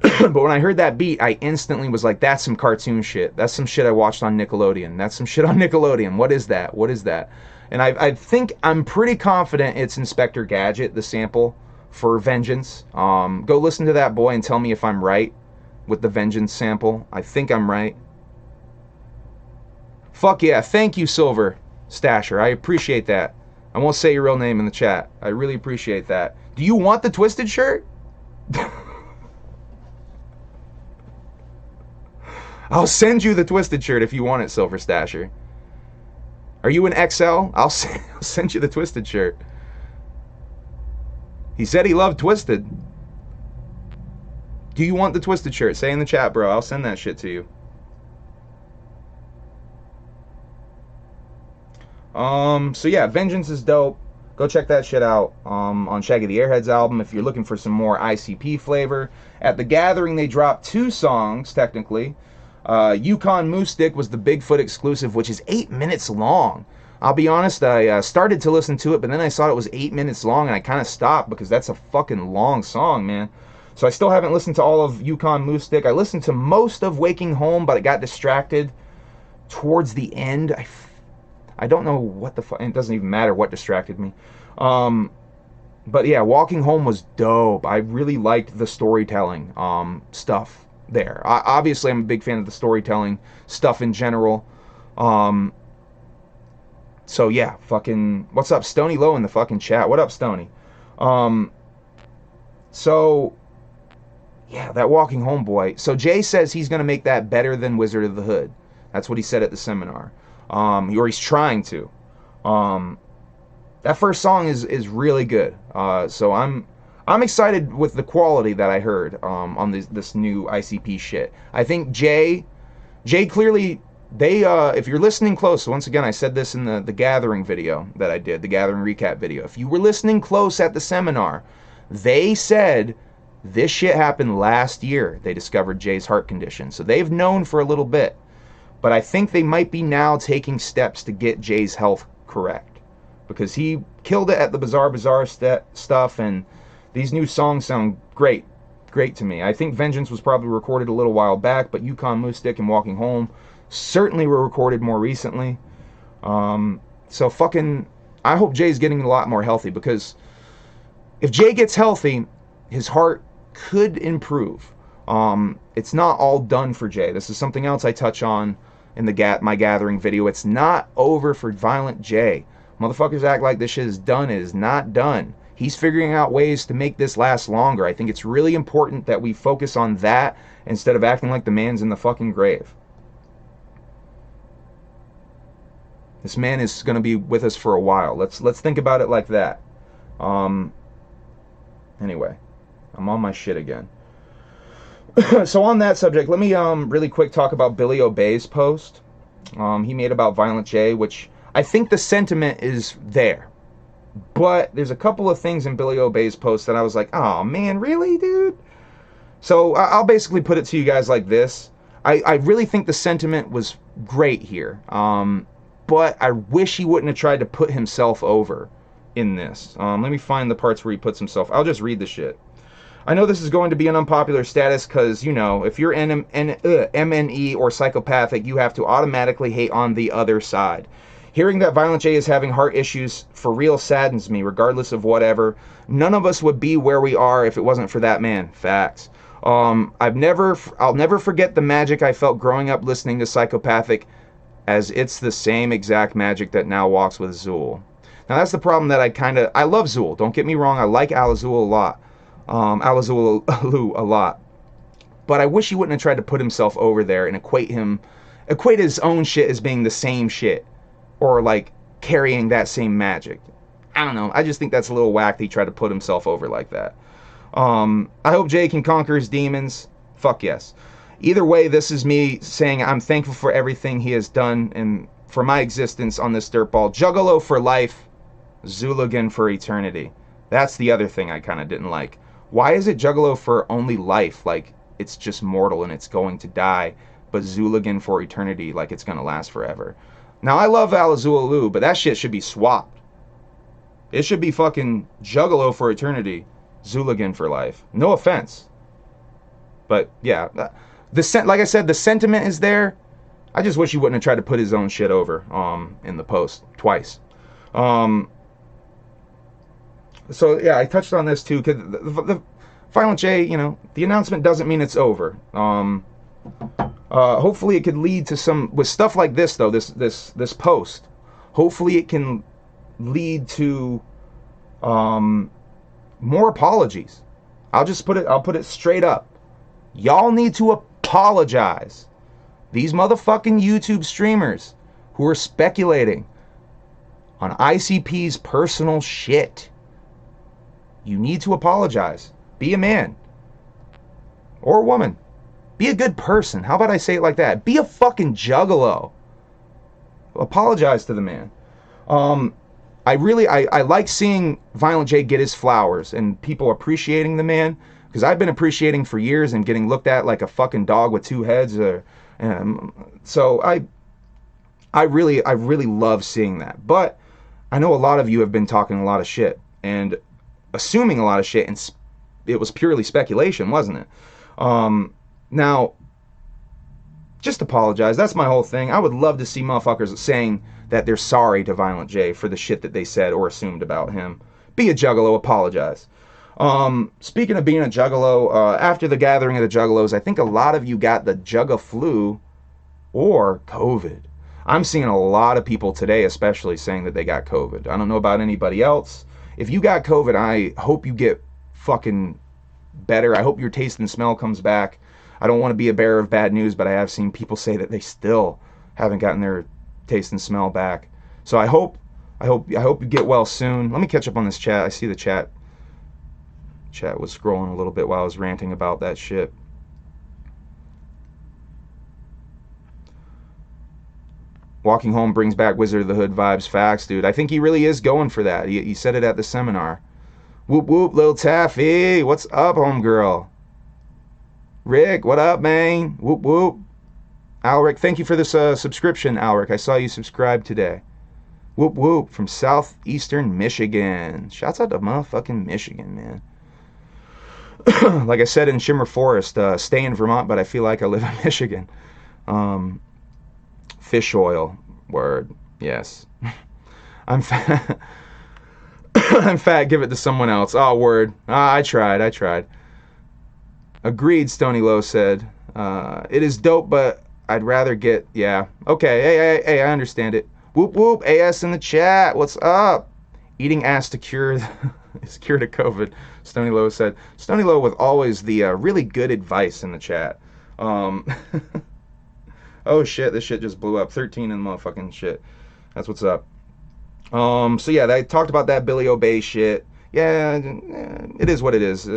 But when I heard that beat, I instantly was like, that's some cartoon shit. That's some shit I watched on Nickelodeon. That's some shit on Nickelodeon. What is that? What is that? And I think I'm pretty confident it's Inspector Gadget, the sample for Vengeance. Go listen to that boy and tell me if I'm right with the Vengeance sample. I think I'm right. Fuck yeah. Thank you, Silver Stasher. I appreciate that. I won't say your real name in the chat. I really appreciate that. Do you want the Twisted shirt? I'll send you the Twisted shirt if you want it, Silver Stasher. Are you an XL? I'll send you the Twisted shirt. He said he loved Twisted. Do you want the Twisted shirt? Say in the chat, bro. I'll send that shit to you. So yeah, Vengeance is dope. Go check that shit out on Shaggy the Airheads album if you're looking for some more ICP flavor. At the Gathering, they dropped 2 songs, technically. Yukon Moose Stick was the Bigfoot exclusive, which is 8 minutes long. I'll be honest, I started to listen to it, but then I saw it was 8 minutes long, and I kind of stopped because that's a fucking long song, man. So I still haven't listened to all of Yukon Moose Stick. I listened to most of Waking Home, but I got distracted towards the end. I don't know what the fuck. It doesn't even matter what distracted me. But yeah, Walking Home was dope. I really liked the storytelling stuff there. Obviously, I'm a big fan of the storytelling stuff in general. So yeah, fucking, what's up, Stony Low in the fucking chat? What up, Stony? So yeah, that Walking Home boy. So Jay says he's gonna make that better than Wizard of the Hood. That's what he said at the seminar. Or he's trying to. That first song is really good. So I'm excited with the quality that I heard on this new ICP shit. I think Jay clearly, if you're listening close, once again I said this in the Gathering video that I did, the Gathering recap video. If you were listening close at the seminar, they said this shit happened last year. They discovered Jay's heart condition, so they've known for a little bit. But I think they might be now taking steps to get Jay's health correct, because he killed it at the Bizarre stuff, and these new songs sound great to me. I think Vengeance was probably recorded a little while back, but Yukon Moose Stick and Walking Home certainly were recorded more recently. So fucking, I hope Jay's getting a lot more healthy, because if Jay gets healthy, his heart could improve. It's not all done for Jay. This is something else I touch on in my Gathering video. It's not over for Violent J. Motherfuckers act like this shit is done. It is not done. He's figuring out ways to make this last longer. I think it's really important that we focus on that instead of acting like the man's in the fucking grave. This man is going to be with us for a while. Let's think about it like that. Anyway, I'm on my shit again. So on that subject, let me really quick talk about Billy Obey's post he made about Violent J, which I think the sentiment is there. But there's a couple of things in Billy Obey's post that I was like, oh man, really, dude? So I'll basically put it to you guys like this. I really think the sentiment was great here. But I wish he wouldn't have tried to put himself over in this. Let me find the parts where he puts himself. I'll just read the shit. I know this is going to be an unpopular status because, you know, if you're MNE or psychopathic, you have to automatically hate on the other side. Hearing that Violent J is having heart issues for real saddens me, regardless of whatever. None of us would be where we are if it wasn't for that man. Facts. I'll never forget the magic I felt growing up listening to Psychopathic, as it's the same exact magic that now walks with Zool. Now that's the problem that I love Zool. Don't get me wrong, I like Alizool a lot. Alizool a lot. But I wish he wouldn't have tried to put himself over there and equate his own shit as being the same shit, or like carrying that same magic. I don't know. I just think that's a little whack that he tried to put himself over like that. I hope Jay can conquer his demons. Fuck yes. Either way, this is me saying I'm thankful for everything he has done and for my existence on this dirtball. Juggalo for life, Zooligan for eternity. That's the other thing I kind of didn't like. Why is it Juggalo for only life, like it's just mortal and it's going to die, but Zooligan for eternity, like it's going to last forever? Now, I love Alizooloo, but that shit should be swapped. It should be fucking Juggalo for eternity, Zooligan for life. No offense. But, yeah. Like I said, the sentiment is there. I just wish he wouldn't have tried to put his own shit over in the post twice. So, yeah, I touched on this, too. Cause the Violent J, you know, the announcement doesn't mean it's over. Hopefully it could lead to some, with stuff like this though, this post, hopefully it can lead to more apologies. I'll put it straight up. Y'all need to apologize. These motherfucking YouTube streamers who are speculating on ICP's personal shit. You need to apologize. Be a man or a woman. Be a good person. How about I say it like that? Be a fucking juggalo. Apologize to the man. I like seeing Violent J get his flowers and people appreciating the man, because I've been appreciating for years and getting looked at like a fucking dog with two heads, or So I really love seeing that. But I know a lot of you have been talking a lot of shit and assuming a lot of shit, and it was purely speculation, wasn't it? Now, just apologize. That's my whole thing. I would love to see motherfuckers saying that they're sorry to Violent J for the shit that they said or assumed about him. Be a juggalo, apologize. Speaking of being a juggalo, after the gathering of the juggalos, I think a lot of you got the jugga flu or COVID. I'm seeing a lot of people today, especially, saying that they got COVID. I don't know about anybody else. If you got COVID, I hope you get fucking better. I hope your taste and smell comes back. I don't want to be a bearer of bad news, but I have seen people say that they still haven't gotten their taste and smell back. So I hope you get well soon. Let me catch up on this chat. I see the chat was scrolling a little bit while I was ranting about that shit. Walking home brings back Wizard of the Hood vibes. Facts, dude. I think he really is going for that. He said it at the seminar. Whoop whoop, Lil Taffy. What's up, homegirl? Rick, what up, man? Whoop whoop. Alric, thank you for this subscription, Alric. I saw you subscribe today. Whoop whoop, from southeastern Michigan. Shouts out to motherfucking Michigan, man. Like I said in Shimmer Forest, stay in Vermont, but I feel like I live in Michigan. Fish oil, word, yes. I'm fat. I'm fat, give it to someone else. Oh, word. I tried. Agreed, Stony Low said. It is dope, but I'd rather get, yeah. Okay, hey, I understand it. Whoop whoop, AS in the chat, what's up? Eating ass to cure is cure to COVID, Stony Low said. Stony Low with always the really good advice in the chat. Oh shit, this shit just blew up. 13 in the motherfucking shit. That's what's up. So yeah, they talked about that Billy Obey shit. Yeah, it is what it is.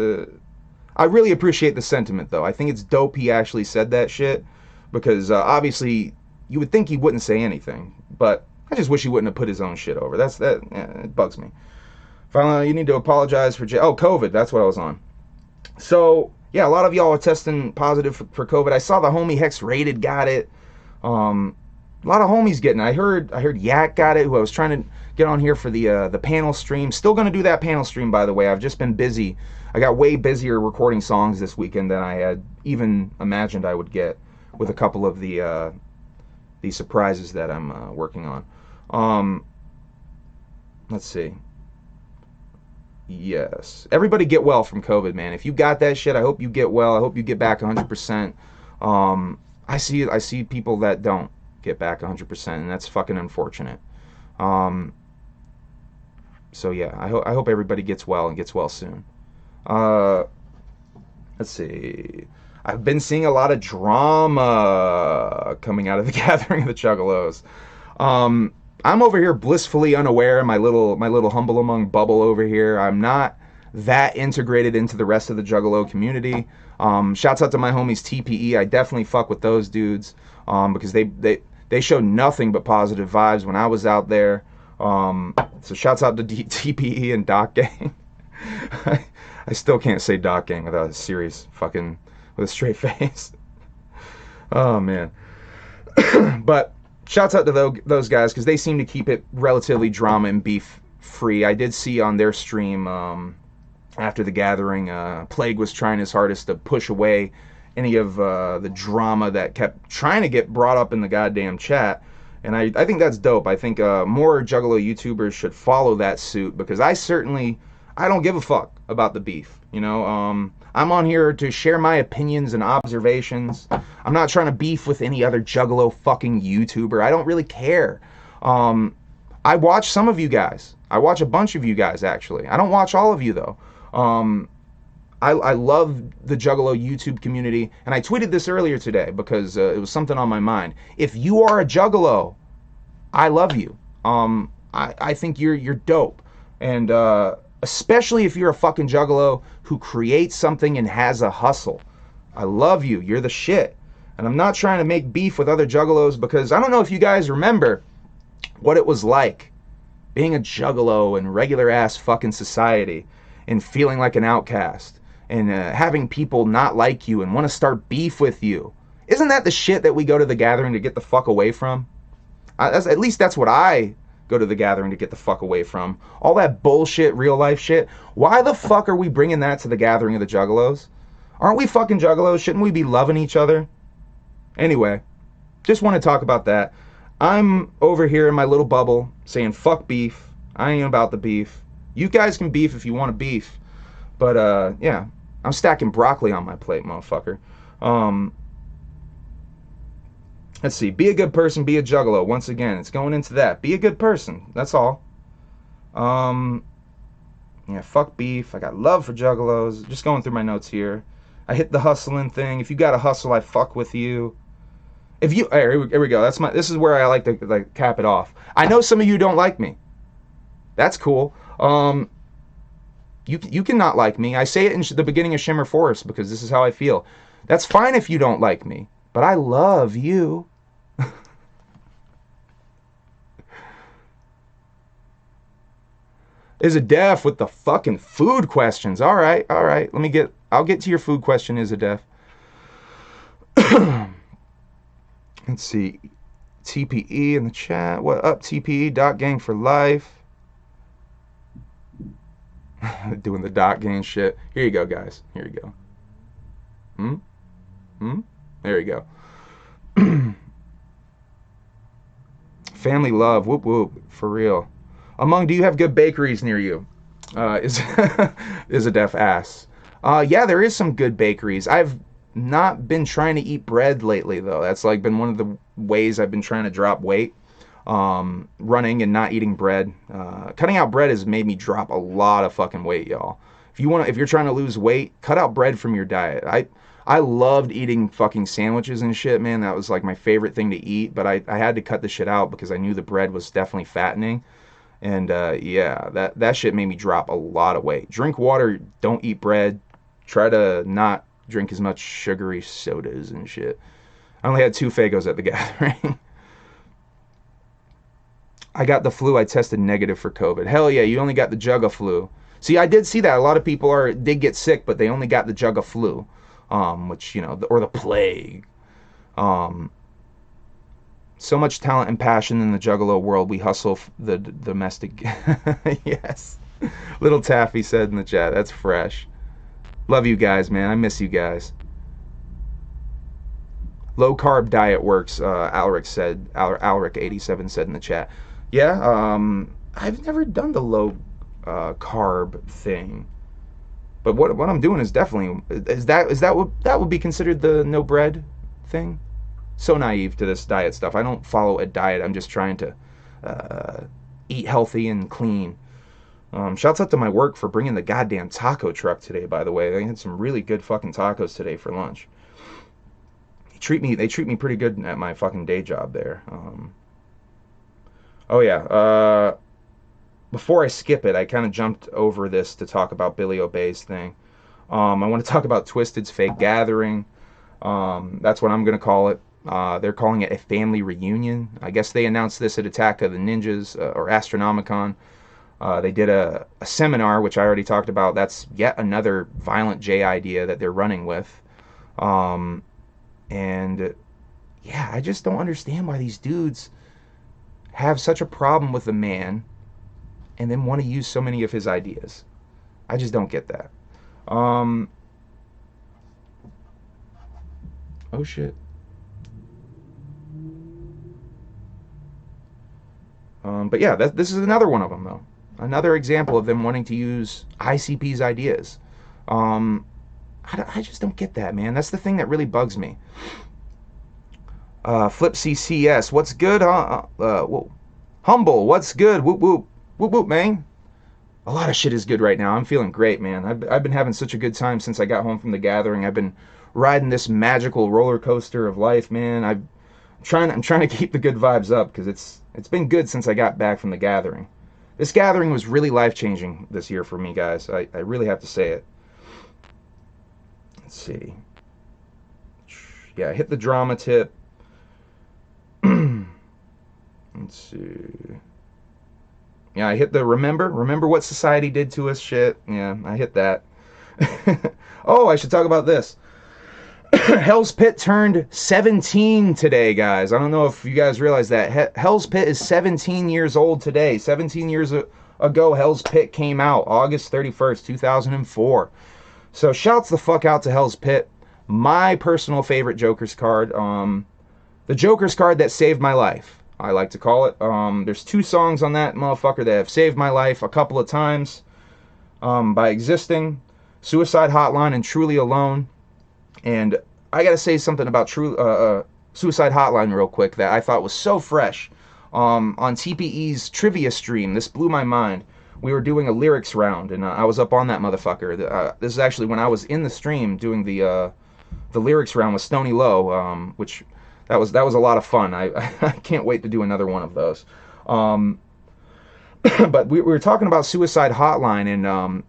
I really appreciate the sentiment, though. I think it's dope he actually said that shit, because obviously you would think he wouldn't say anything, but I just wish he wouldn't have put his own shit over. It bugs me. Finally, you need to apologize for COVID. That's what I was on. So yeah, a lot of y'all are testing positive for COVID. I saw the homie Hex Rated got it. A lot of homies getting it. I heard Yak got it, who I was trying to get on here for the panel stream. Still gonna do that panel stream, by the way. I've just been busy. I got way busier recording songs this weekend than I had even imagined I would get, with a couple of the surprises that I'm working on. Let's see. Yes. Everybody get well from COVID, man. If you got that shit, I hope you get well. I hope you get back 100%. I see people that don't get back 100%, and that's fucking unfortunate. So yeah, I hope everybody gets well and gets well soon. Let's see. I've been seeing a lot of drama coming out of the gathering of the Juggalos. I'm over here blissfully unaware, my little humble among bubble over here. I'm not that integrated into the rest of the Juggalo community. Shouts out to my homies TPE. I definitely fuck with those dudes, because they showed nothing but positive vibes when I was out there. So shouts out to TPE and Doc Gang. I still can't say Doc Gang without a serious fucking, with a straight face. Oh man. But shouts out to those guys, because they seem to keep it relatively drama and beef free. I did see on their stream after the gathering, Plague was trying his hardest to push away any of the drama that kept trying to get brought up in the goddamn chat. And I think that's dope. I think more Juggalo YouTubers should follow that suit, because I don't give a fuck about the beef. You know, I'm on here to share my opinions and observations. I'm not trying to beef with any other Juggalo fucking YouTuber. I don't really care. I watch some of you guys. I watch a bunch of you guys, actually. I don't watch all of you, though. I love the Juggalo YouTube community, and I tweeted this earlier today because it was something on my mind. If you are a Juggalo, I love you. I think you're dope, and especially if you're a fucking Juggalo who creates something and has a hustle. I love you. You're the shit. And I'm not trying to make beef with other Juggalos, because I don't know if you guys remember what it was like being a Juggalo in regular ass fucking society and feeling like an outcast and having people not like you and want to start beef with you. Isn't that the shit that we go to the gathering to get the fuck away from? At least that's what I go to the gathering to get the fuck away from. All that bullshit, real life shit. Why the fuck are we bringing that to the gathering of the juggalos? Aren't we fucking juggalos? Shouldn't we be loving each other? Anyway, just want to talk about that. I'm over here in my little bubble saying fuck beef. I ain't about the beef. You guys can beef if you want to beef. But yeah, I'm stacking broccoli on my plate, motherfucker. Let's see. Be a good person, be a juggalo. Once again, it's going into that. Be a good person. That's all. Yeah, fuck beef. I got love for juggalos. Just going through my notes here. I hit the hustling thing. If you got to hustle, I fuck with you. If you, here we go. This is where I like to cap it off. I know some of you don't like me. That's cool. You can not like me. I say it in the beginning of Shimmer Forest because this is how I feel. That's fine if you don't like me, but I love you. Is a def with the fucking food questions. All right. I'll get to your food question, is a def. Let's see. TPE in the chat. What up, TPE? Dot gang for life. Doing the dot gang shit. Here you go, guys. Here you go. There you go. Family love. Whoop whoop. For real. Among, do you have good bakeries near you? Is a deaf ass. Yeah, there is some good bakeries. I've not been trying to eat bread lately, though. That's like been one of the ways I've been trying to drop weight. Running and not eating bread. Cutting out bread has made me drop a lot of fucking weight, y'all. If you're trying to lose weight, cut out bread from your diet. I loved eating fucking sandwiches and shit, man. That was like my favorite thing to eat, but I had to cut the shit out because I knew the bread was definitely fattening. And yeah, that shit made me drop a lot of weight. Drink water, don't eat bread. Try to not drink as much sugary sodas and shit. I only had 2 Fagos at the gathering. I got the flu. I tested negative for COVID. Hell yeah, you only got the jugga flu. See, I did see that. A lot of people did get sick, but they only got the jugga flu, which, you know, or the plague. So much talent and passion in the juggalo world. We hustle the domestic. Yes. Little Taffy said in the chat. That's fresh. Love you guys, man. I miss you guys. Low carb diet works. Alric said. Alric87 said in the chat. Yeah. I've never done the low carb thing. But what I'm doing is definitely is that what would be considered the no bread thing? So naive to this diet stuff. I don't follow a diet. I'm just trying to eat healthy and clean. Shouts out to my work for bringing the goddamn taco truck today, by the way. They had some really good fucking tacos today for lunch. They treat me pretty good at my fucking day job there. Oh yeah. Before I skip it, I kind of jumped over this to talk about Billy Obey's thing. I want to talk about Twisted's fake gathering. That's what I'm going to call it. They're calling it a family reunion. I guess they announced this at Attack of the Ninjas or Astronomicon. They did a seminar, which I already talked about. That's yet another Violent J idea that they're running with. And yeah, I just don't understand why these dudes have such a problem with the man and then want to use so many of his ideas. I just don't get that. Oh shit. But yeah, this is another one of them, though. Another example of them wanting to use ICP's ideas. I just don't get that, man. That's the thing that really bugs me. Flip CCS, what's good, huh? Whoa. Humble, what's good? Whoop, whoop. Whoop, whoop, man. A lot of shit is good right now. I'm feeling great, man. I've been having such a good time since I got home from the gathering. I've been riding this magical roller coaster of life, man. I'm trying to keep the good vibes up because it's been good since I got back from the gathering. This gathering was really life-changing this year for me, guys. I really have to say it. Let's see. Yeah, hit the drama tip. Let's see. Yeah, I hit the remember what society did to us shit. Yeah, I hit that. Oh, I should talk about this. Hell's Pit turned 17 today, guys. I don't know if you guys realize that. Hell's Pit is 17 years old today. 17 years ago, Hell's Pit came out, August 31st, 2004. So shouts the fuck out to Hell's Pit. My personal favorite Joker's card. The Joker's card that saved my life, I like to call it. There's 2 songs on that motherfucker that have saved my life a couple of times by existing. Suicide Hotline and Truly Alone. And I gotta say something about Suicide Hotline real quick that I thought was so fresh. On TPE's trivia stream, this blew my mind. We were doing a lyrics round, and I was up on that motherfucker. This is actually when I was in the stream doing the lyrics round with Stony Low, which that was a lot of fun. I can't wait to do another one of those. But we were talking about Suicide Hotline, and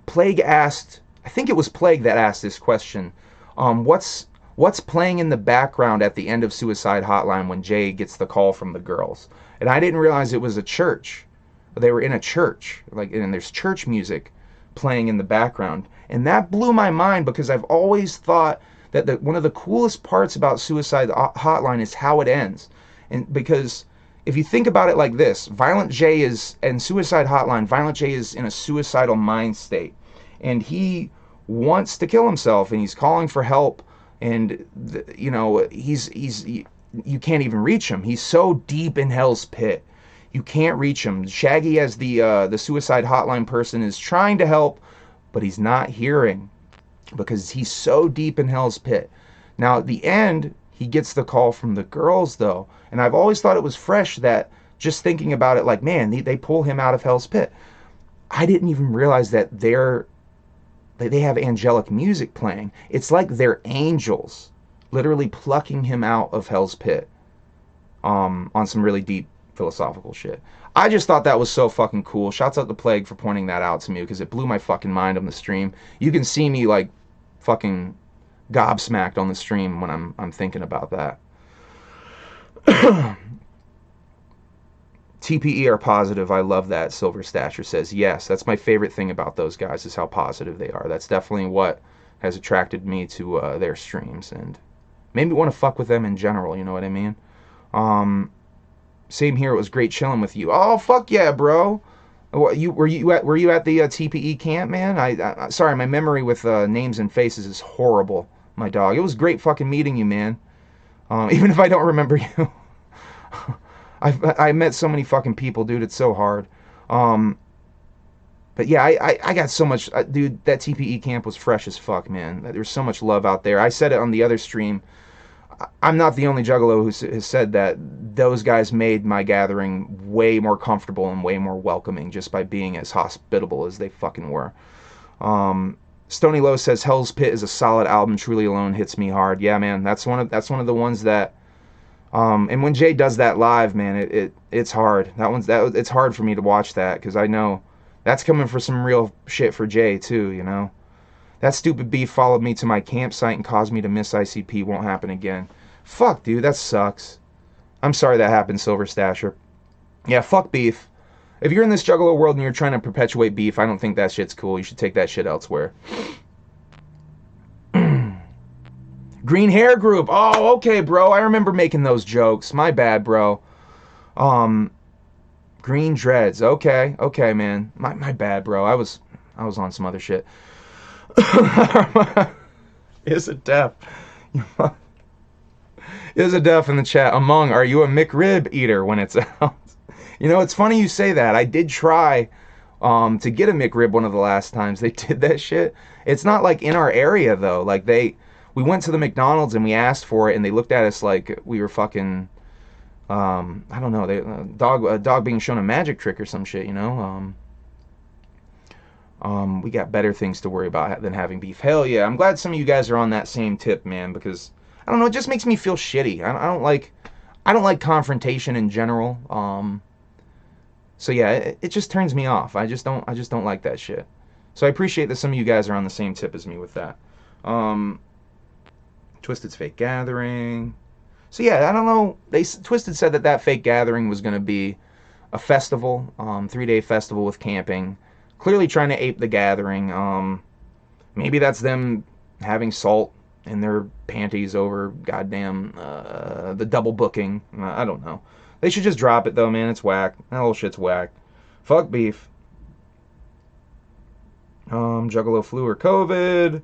Plague asked, I think it was Plague that asked this question. What's playing in the background at the end of Suicide Hotline when Jay gets the call from the girls? And I didn't realize it was a church. They were in a church, and there's church music playing in the background. And that blew my mind because I've always thought that one of the coolest parts about Suicide Hotline is how it ends. And because if you think about it like this, Violent J is, in Suicide Hotline, Violent J is in a suicidal mind state. And he wants to kill himself, and he's calling for help, and you know, you can't even reach him. He's so deep in Hell's Pit, you can't reach him. Shaggy, as the Suicide Hotline person, is trying to help, but he's not hearing because he's so deep in Hell's Pit. Now at the end, he gets the call from the girls though, and I've always thought it was fresh that, just thinking about it, like, man, they pull him out of Hell's Pit. I didn't even realize that they have angelic music playing. It's like they're angels literally plucking him out of Hell's Pit on some really deep philosophical shit. I just thought that was so fucking cool. Shouts out to Plague for pointing that out to me because it blew my fucking mind on the stream. You can see me like fucking gobsmacked on the stream when I'm thinking about that. TPE are positive. I love that. Silver Stature says, yes, that's my favorite thing about those guys is how positive they are. That's definitely what has attracted me to their streams and made me want to fuck with them in general, you know what I mean? Same here, it was great chilling with you. Oh, fuck yeah, bro. Were you at the TPE camp, man? I sorry, my memory with names and faces is horrible, my dog. It was great fucking meeting you, man. Even if I don't remember you. I met so many fucking people, dude. It's so hard. But yeah, I got so much, dude. That TPE camp was fresh as fuck, man. There's so much love out there. I said it on the other stream. I'm not the only Juggalo who has said that. Those guys made my gathering way more comfortable and way more welcoming just by being as hospitable as they fucking were. Stony Low says Hell's Pit is a solid album. Truly Alone hits me hard. Yeah, man. That's one of the ones that. And when Jay does that live, man, it's hard. It's hard for me to watch that because I know that's coming for some real shit for Jay too, you know. That stupid beef followed me to my campsite and caused me to miss ICP. Won't happen again. Fuck, dude, that sucks. I'm sorry that happened, Silver Stasher. Yeah, fuck beef. If you're in this Juggalo world and you're trying to perpetuate beef, I don't think that shit's cool. You should take that shit elsewhere. Green Hair Group. Oh, okay, bro. I remember making those jokes. My bad, bro. Green Dreads. Okay, man. My bad, bro. I was on some other shit. Is it deaf? Is it deaf in the chat? Among, are you a McRib eater when it's out? You know, it's funny you say that. I did try to get a McRib one of the last times they did that shit. It's not like in our area though. Like we went to the McDonald's and we asked for it and they looked at us like we were fucking I don't know, a dog being shown a magic trick or some shit, you know. We got better things to worry about than having beef. Hell yeah, I'm glad some of you guys are on that same tip, man, because I don't know, it just makes me feel shitty. I don't like confrontation in general. So yeah, it just turns me off. I just don't like that shit. So I appreciate that some of you guys are on the same tip as me with that. Twisted's Fake Gathering. So yeah, I don't know. Twisted said that fake gathering was going to be a festival, 3-day festival with camping. Clearly trying to ape the gathering. Maybe that's them having salt and their panties over goddamn the double booking. I don't know. They should just drop it though, man. It's whack. That whole shit's whack. Fuck beef. Juggalo flu or COVID.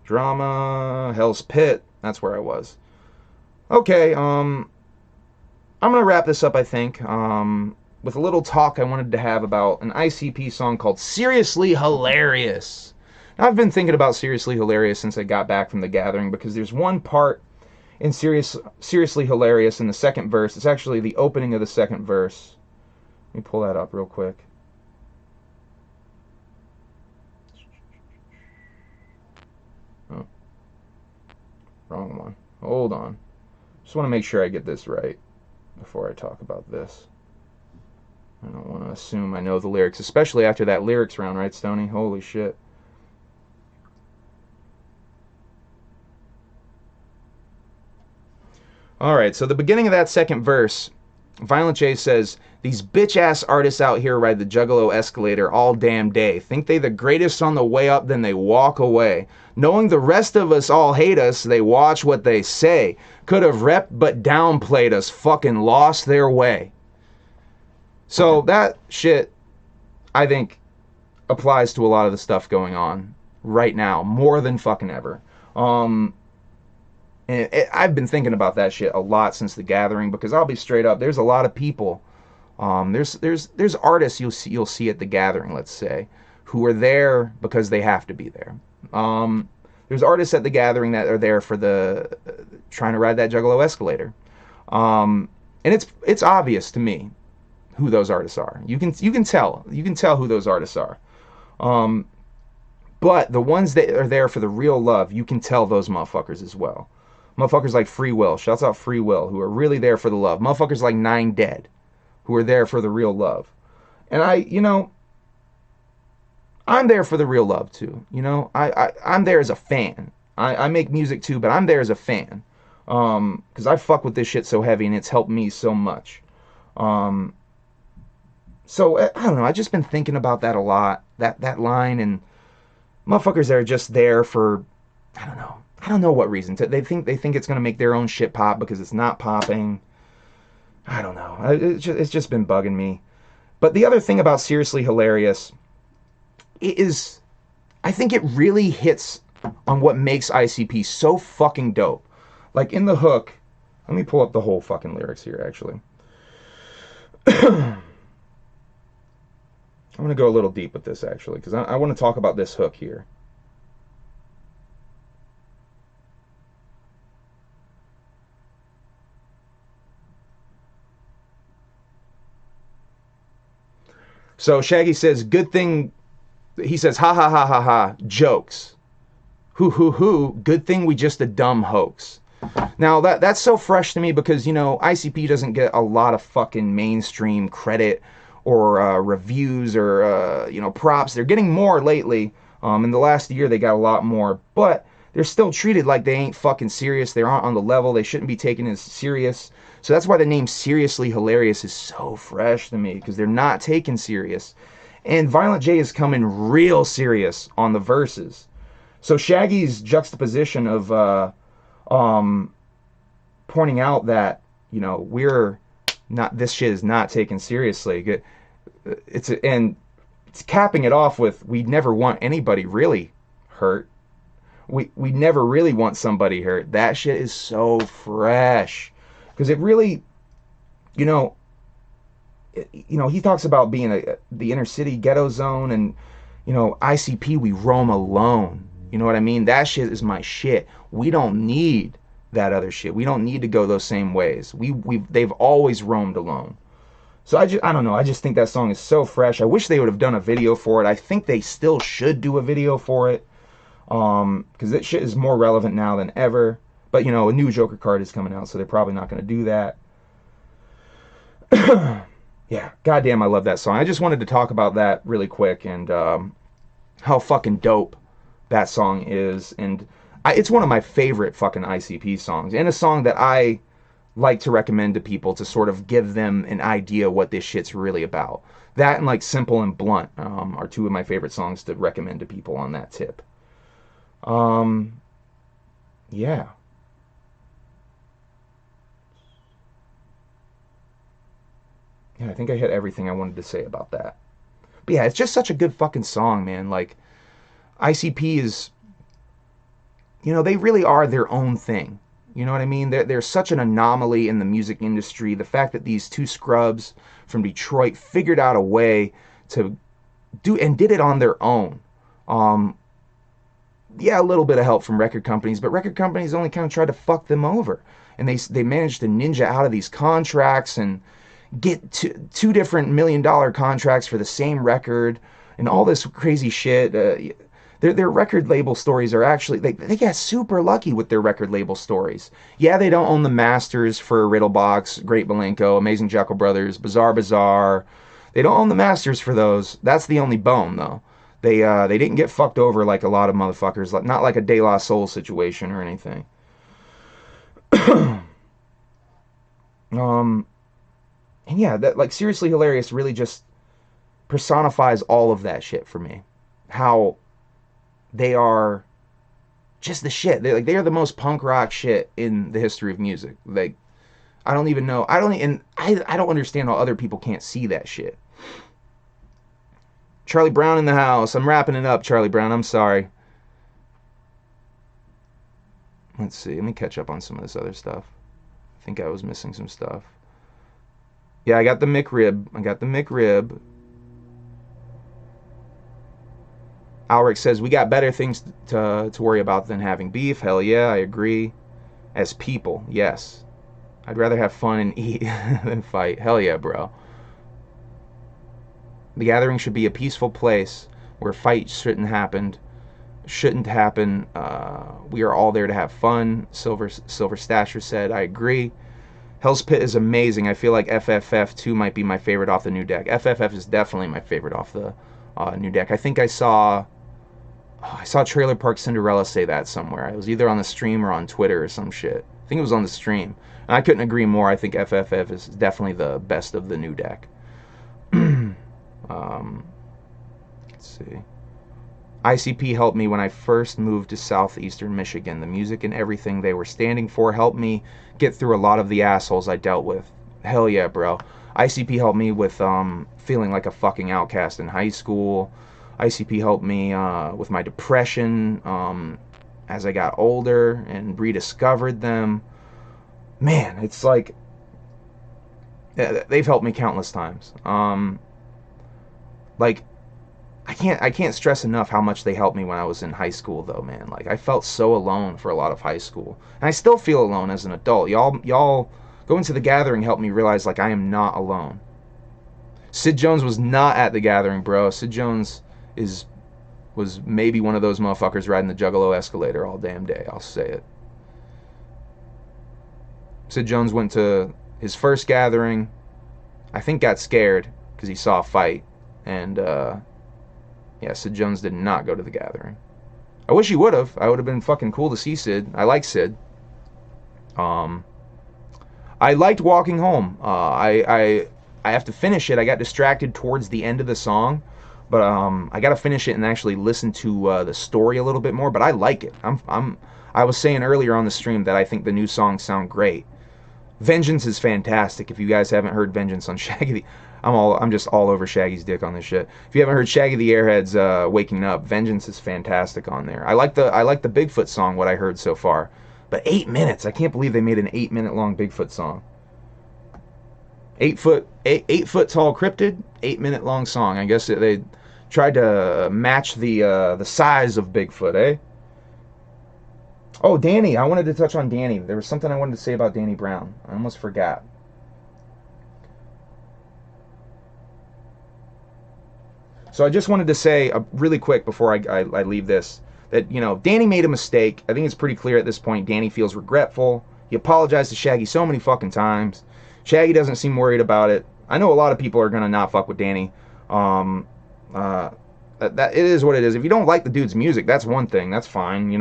Drama. Hell's Pit. That's where I was. Okay, I'm gonna wrap this up, I think, with a little talk I wanted to have about an ICP song called Seriously Hilarious. Now, I've been thinking about Seriously Hilarious since I got back from the gathering, because there's one part in Seriously Hilarious in the second verse. It's actually the opening of the second verse. Let me pull that up real quick. Oh, wrong one. Hold on. Just want to make sure I get this right before I talk about this. I don't want to assume I know the lyrics, especially after that lyrics round, right, Stoney? Holy shit. Alright, so the beginning of that second verse, Violent J says, "These bitch-ass artists out here ride the Juggalo escalator all damn day. Think they the greatest on the way up, then they walk away. Knowing the rest of us all hate us, they watch what they say. Could have repped but downplayed us, fucking lost their way." So that shit, I think, applies to a lot of the stuff going on right now, more than fucking ever. I've been thinking about that shit a lot since the gathering, because I'll be straight up, there's a lot of people, there's artists you'll see at the gathering, let's say, who are there because they have to be there. There's artists at the gathering that are there for the trying to ride that Juggalo escalator, and it's obvious to me who those artists are. You can tell who those artists are. But the ones that are there for the real love, you can tell those motherfuckers as well. Motherfuckers like Free Will, shouts out Free Will, who are really there for the love. Motherfuckers like Nine Dead, who are there for the real love. And I'm there for the real love too. I'm there as a fan. I make music too, but I'm there as a fan. Because I fuck with this shit so heavy, and it's helped me so much. So, I don't know, I've just been thinking about that a lot, that line, and motherfuckers are just there for, I don't know what reason. They think it's going to make their own shit pop because it's not popping. I don't know. It's just been bugging me. But the other thing about Seriously Hilarious is, I think it really hits on what makes ICP so fucking dope. Like in the hook, let me pull up the whole fucking lyrics here, actually. I'm going to go a little deep with this, actually, because I want to talk about this hook here. So Shaggy says, good thing, he says, ha ha ha ha ha, jokes. Hoo, good thing we just a dumb hoax. Now, that's so fresh to me because, ICP doesn't get a lot of fucking mainstream credit or reviews or, props. They're getting more lately. In the last year, they got a lot more. But they're still treated like they ain't fucking serious. They aren't on the level. They shouldn't be taken as serious. So that's why the name Seriously Hilarious is so fresh to me, because they're not taken serious. And Violent J is coming real serious on the verses. So Shaggy's juxtaposition of pointing out that, we're not, this shit is not taken seriously. And it's capping it off with, we never want anybody really hurt. We never really want somebody hurt. That shit is so fresh. Because it really, he talks about being the inner city ghetto zone, and, ICP, we roam alone. You know what I mean? That shit is my shit. We don't need that other shit. We don't need to go those same ways. They've always roamed alone. So I don't know. I just think that song is so fresh. I wish they would have done a video for it. I think they still should do a video for it. Because that shit is more relevant now than ever. But, a new Joker card is coming out, so they're probably not going to do that. Yeah, goddamn, I love that song. I just wanted to talk about that really quick, and how fucking dope that song is. And it's one of my favorite fucking ICP songs, and a song that I like to recommend to people to sort of give them an idea what this shit's really about. That and like Simple and Blunt are two of my favorite songs to recommend to people on that tip. Yeah. Yeah, I think I hit everything I wanted to say about that. But yeah, it's just such a good fucking song, man. Like, ICP is, they really are their own thing. You know what I mean? They're such an anomaly in the music industry. The fact that these two scrubs from Detroit figured out a way to do and did it on their own. Um, yeah, a little bit of help from record companies, but record companies only kind of tried to fuck them over, and they managed to ninja out of these contracts and get two different $1 million contracts for the same record and all this crazy shit. Their record label stories are actually they got super lucky with their record label stories. Yeah, they don't own the masters for Riddlebox, Great Milenko, Amazing Jekyll Brothers, Bizarre Bazaar. They don't own the masters for those. That's the only bone though. They didn't get fucked over like a lot of motherfuckers, like not like a De La Soul situation or anything. um, and yeah, that like Seriously Hilarious really just personifies all of that shit for me. How they are just the shit. They are the most punk rock shit in the history of music. Like I don't even know. I don't understand how other people can't see that shit. Charlie Brown in the house. I'm wrapping it up, Charlie Brown. I'm sorry. Let's see. Let me catch up on some of this other stuff. I think I was missing some stuff. Yeah, I got the McRib. Alric says, we got better things to worry about than having beef. Hell yeah, I agree. As people, yes. I'd rather have fun and eat than fight. Hell yeah, bro. The gathering should be a peaceful place where fights shouldn't happen. We are all there to have fun. Silver Stasher said, I agree. Hell's Pit is amazing. I feel like FFF2 might be my favorite off the new deck. FFF is definitely my favorite off the new deck. I think I saw Trailer Park Cinderella say that somewhere. It was either on the stream or on Twitter or some shit. I think it was on the stream. And I couldn't agree more. I think FFF is definitely the best of the new deck. Let's see. ICP helped me when I first moved to southeastern Michigan. The music and everything they were standing for helped me get through a lot of the assholes I dealt with. Hell yeah, bro. ICP helped me with feeling like a fucking outcast in high school. ICP helped me with my depression as I got older and rediscovered them. Man, it's like they've helped me countless times. Like I can't stress enough how much they helped me when I was in high school though, man. Like I felt so alone for a lot of high school. And I still feel alone as an adult. Y'all going to the gathering helped me realize like I am not alone. Sid Jones was not at the gathering, bro. Sid Jones was maybe one of those motherfuckers riding the Juggalo escalator all damn day. I'll say it. Sid Jones went to his first gathering. I think got scared because he saw a fight. And yeah, Sid Jones did not go to the gathering. I wish he would have. I would have been fucking cool to see Sid. I like Sid. I liked Walking Home. I have to finish it. I got distracted towards the end of the song, but I got to finish it and actually listen to the story a little bit more. But I like it. I was saying earlier on the stream that I think the new songs sound great. Vengeance is fantastic. If you guys haven't heard Vengeance on Shaggy, I'm just all over Shaggy's dick on this shit. If you haven't heard Shaggy the Airhead's Waking Up, Vengeance is fantastic on there. I like the Bigfoot song, what I heard so far. But 8 minutes, I can't believe they made an 8-minute long Bigfoot song. 8 foot tall cryptid, 8-minute long song. I guess they tried to match the size of Bigfoot, eh? Oh, Danny, I wanted to touch on Danny. There was something I wanted to say about Danny Brown. I almost forgot. So I just wanted to say really quick before I leave this, that, Danny made a mistake. I think it's pretty clear at this point. Danny feels regretful. He apologized to Shaggy so many fucking times. Shaggy doesn't seem worried about it. I know a lot of people are going to not fuck with Danny. That it is what it is. If you don't like the dude's music, that's one thing. That's fine.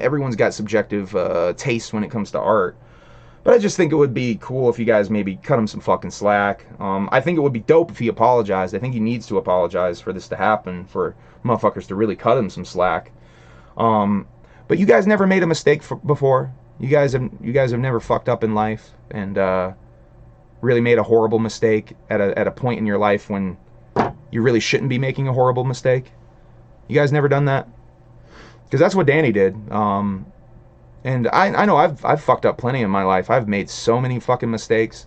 Everyone's got subjective taste when it comes to art. But I just think it would be cool if you guys maybe cut him some fucking slack. I think it would be dope if he apologized. I think he needs to apologize for this to happen, for motherfuckers to really cut him some slack. But you guys never made a mistake before. You guys have never fucked up in life and really made a horrible mistake at a point in your life when you really shouldn't be making a horrible mistake. You guys never done that? Because that's what Danny did. And I know I've fucked up plenty in my life. I've made so many fucking mistakes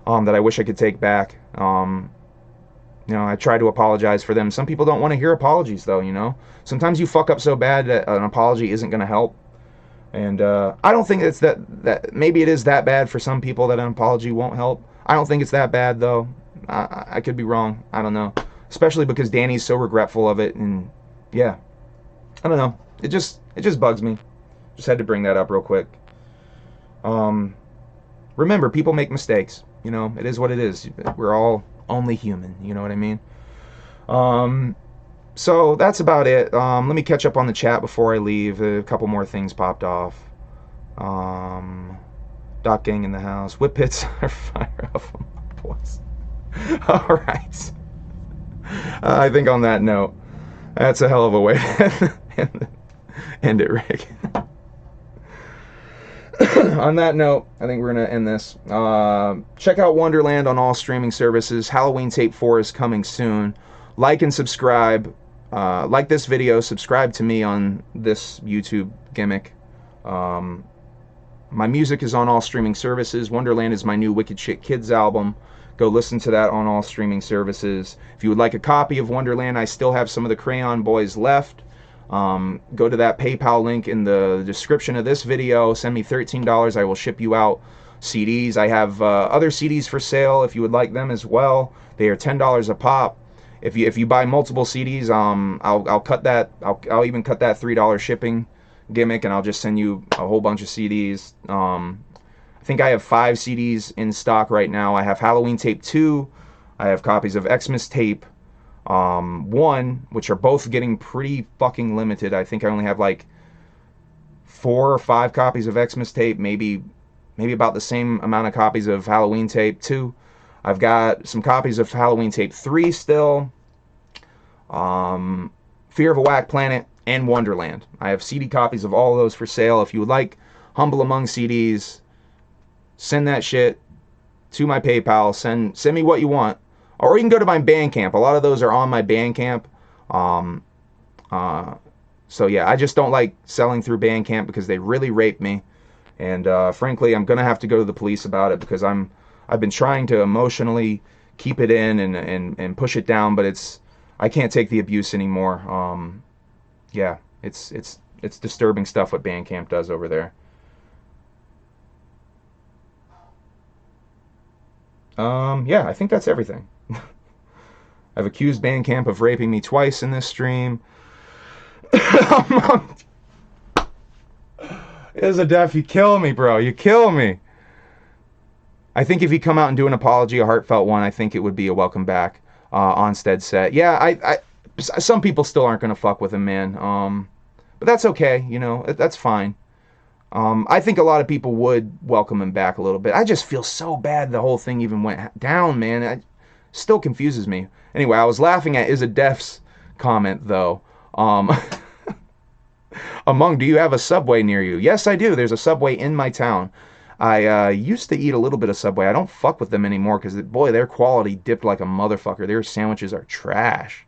that I wish I could take back. You know, I try to apologize for them. Some people don't want to hear apologies, though, you know. Sometimes you fuck up so bad that an apology isn't going to help. And I don't think it's that maybe it is that bad for some people that an apology won't help. I don't think it's that bad, though. I could be wrong. I don't know. Especially because Danny's so regretful of it. And, yeah. I don't know. It just bugs me. Just had to bring that up real quick. Remember, people make mistakes. You know, it is what it is. We're all only human. You know what I mean? So that's about it. Let me catch up on the chat before I leave. A couple more things popped off. Doc Gang in the house. Whip pits are fire off of my boys. All right. I think on that note, that's a hell of a way to end it, Rick. On that note, I think we're going to end this. Check out Wonderland on all streaming services. Halloween Tape 4 is coming soon. Like and subscribe. Like this video. Subscribe to me on this YouTube gimmick. My music is on all streaming services. Wonderland is my new Wicked Shit Kids album. Go listen to that on all streaming services. If you would like a copy of Wonderland, I still have some of the Crayon Boys left. Go to that PayPal link in the description of this video. Send me $13. I will ship you out CDs. I have other CDs for sale if you would like them as well. They are $10 a pop. If you buy multiple CDs, I'll cut that. I'll even cut that $3 shipping gimmick, and I'll just send you a whole bunch of CDs. I think I have 5 CDs in stock right now. I have Halloween Tape 2. I have copies of Xmas Tape 1, which are both getting pretty fucking limited. I think I only have like 4 or 5 copies of Xmas Tape, maybe about the same amount of copies of Halloween Tape 2. I've got some copies of Halloween Tape 3 still, Fear of a Whack Planet, and Wonderland. I have CD copies of all of those for sale. If you would like Humble Among CDs, send that shit to my PayPal. Send me what you want. Or you can go to my Bandcamp. A lot of those are on my Bandcamp. So yeah, I just don't like selling through Bandcamp because they really rape me. And frankly, I'm gonna have to go to the police about it because I've been trying to emotionally keep it in and push it down, but I can't take the abuse anymore. Yeah, it's disturbing stuff what Bandcamp does over there. Yeah, I think that's everything. I've accused Bandcamp of raping me twice in this stream. Is a deaf, you kill me, bro. You kill me. I think if you come out and do an apology, a heartfelt one, I think it would be a welcome back Onstead set. Yeah, some people still aren't going to fuck with him, man. But that's okay, you know, that's fine. I think a lot of people would welcome him back a little bit. I just feel so bad the whole thing even went down, man. It still confuses me. Anyway, I was laughing at Is a Def's comment, though. Among, do you have a Subway near you? Yes, I do. There's a Subway in my town. I used to eat a little bit of Subway. I don't fuck with them anymore because, boy, their quality dipped like a motherfucker. Their sandwiches are trash.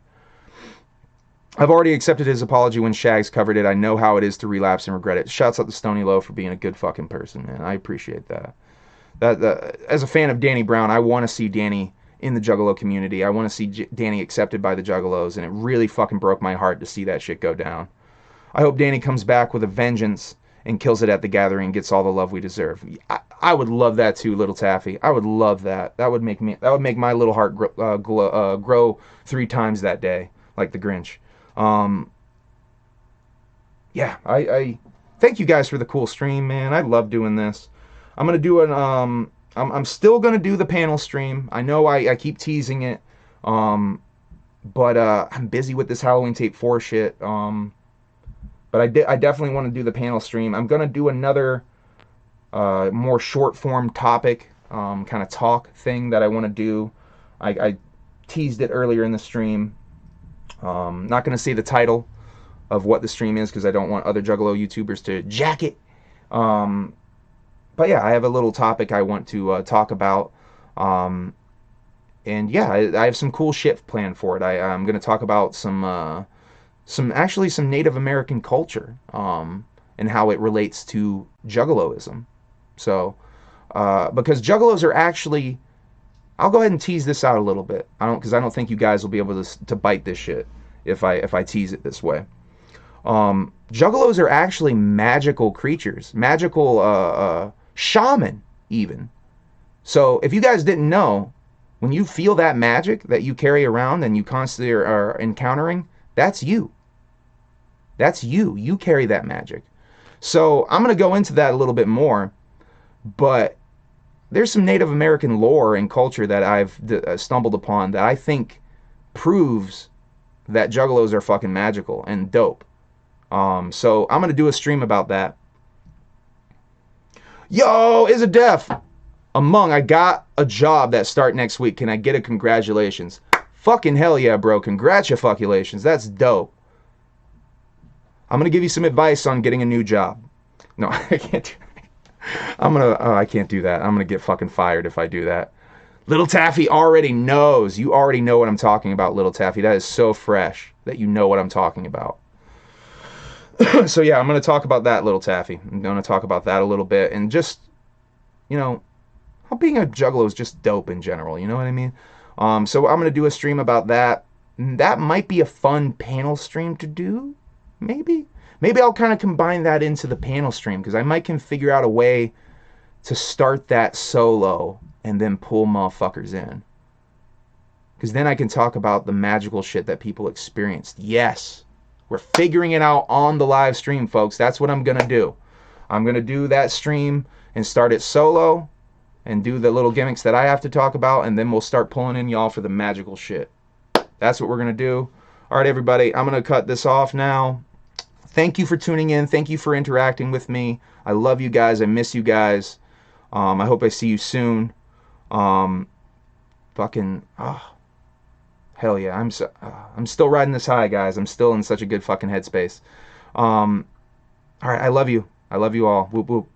I've already accepted his apology when Shags covered it. I know how it is to relapse and regret it. Shouts out to Stony Low for being a good fucking person, man. I appreciate that. As a fan of Danny Brown, I want to see Danny in the Juggalo community. I want to see Danny accepted by the Juggalos, and it really fucking broke my heart to see that shit go down. I hope Danny comes back with a vengeance and kills it at the gathering and gets all the love we deserve. I would love that too, Little Taffy. I would love that. That would make my little heart grow 3 times that day, like the Grinch. Yeah, I thank you guys for the cool stream, man. I love doing this. I'm gonna do I'm still gonna do the panel stream. I know I keep teasing it, but I'm busy with this Halloween Tape 4 shit. But I definitely want to do the panel stream. I'm gonna do another more short form topic, kind of talk thing that I want to do. I teased it earlier in the stream. Not gonna say the title of what the stream is because I don't want other Juggalo YouTubers to jack it. But yeah, I have a little topic I want to talk about. And yeah, I have some cool shit planned for it. I'm going to talk about some Native American culture, and how it relates to Juggaloism. So, because Juggalos are actually, I'll go ahead and tease this out a little bit. Because I don't think you guys will be able to bite this shit if I tease it this way. Juggalos are actually magical creatures, magical shaman even. So if you guys didn't know, when you feel that magic that you carry around and you constantly are encountering, that's you. That's you. You carry that magic. So I'm going to go into that a little bit more, but there's some Native American lore and culture that I've stumbled upon that I think proves that Juggalos are fucking magical and dope. So I'm going to do a stream about that. Yo, is it deaf? I got a job that start next week. Can I get a congratulations? Fucking hell yeah, bro. Congratulations. That's dope. I'm going to give you some advice on getting a new job. No, I can't do that. I can't do that. I'm going to get fucking fired if I do that. Little Taffy already knows. You already know what I'm talking about, Little Taffy. That is so fresh that you know what I'm talking about. So yeah, I'm going to talk about that, Little Taffy. I'm going to talk about that a little bit. And just, how being a Juggalo is just dope in general. You know what I mean? So I'm going to do a stream about that. That might be a fun panel stream to do. Maybe I'll kind of combine that into the panel stream, because I might can figure out a way to start that solo and then pull motherfuckers in. Because then I can talk about the magical shit that people experienced. Yes, we're figuring it out on the live stream, folks. That's what I'm going to do. I'm going to do that stream and start it solo and do the little gimmicks that I have to talk about, and then we'll start pulling in y'all for the magical shit. That's what we're going to do. All right, everybody, I'm going to cut this off now. Thank you for tuning in. Thank you for interacting with me. I love you guys. I miss you guys. I hope I see you soon. Hell yeah. I'm still riding this high, guys. I'm still in such a good fucking headspace. All right, I love you. I love you all. Whoop whoop.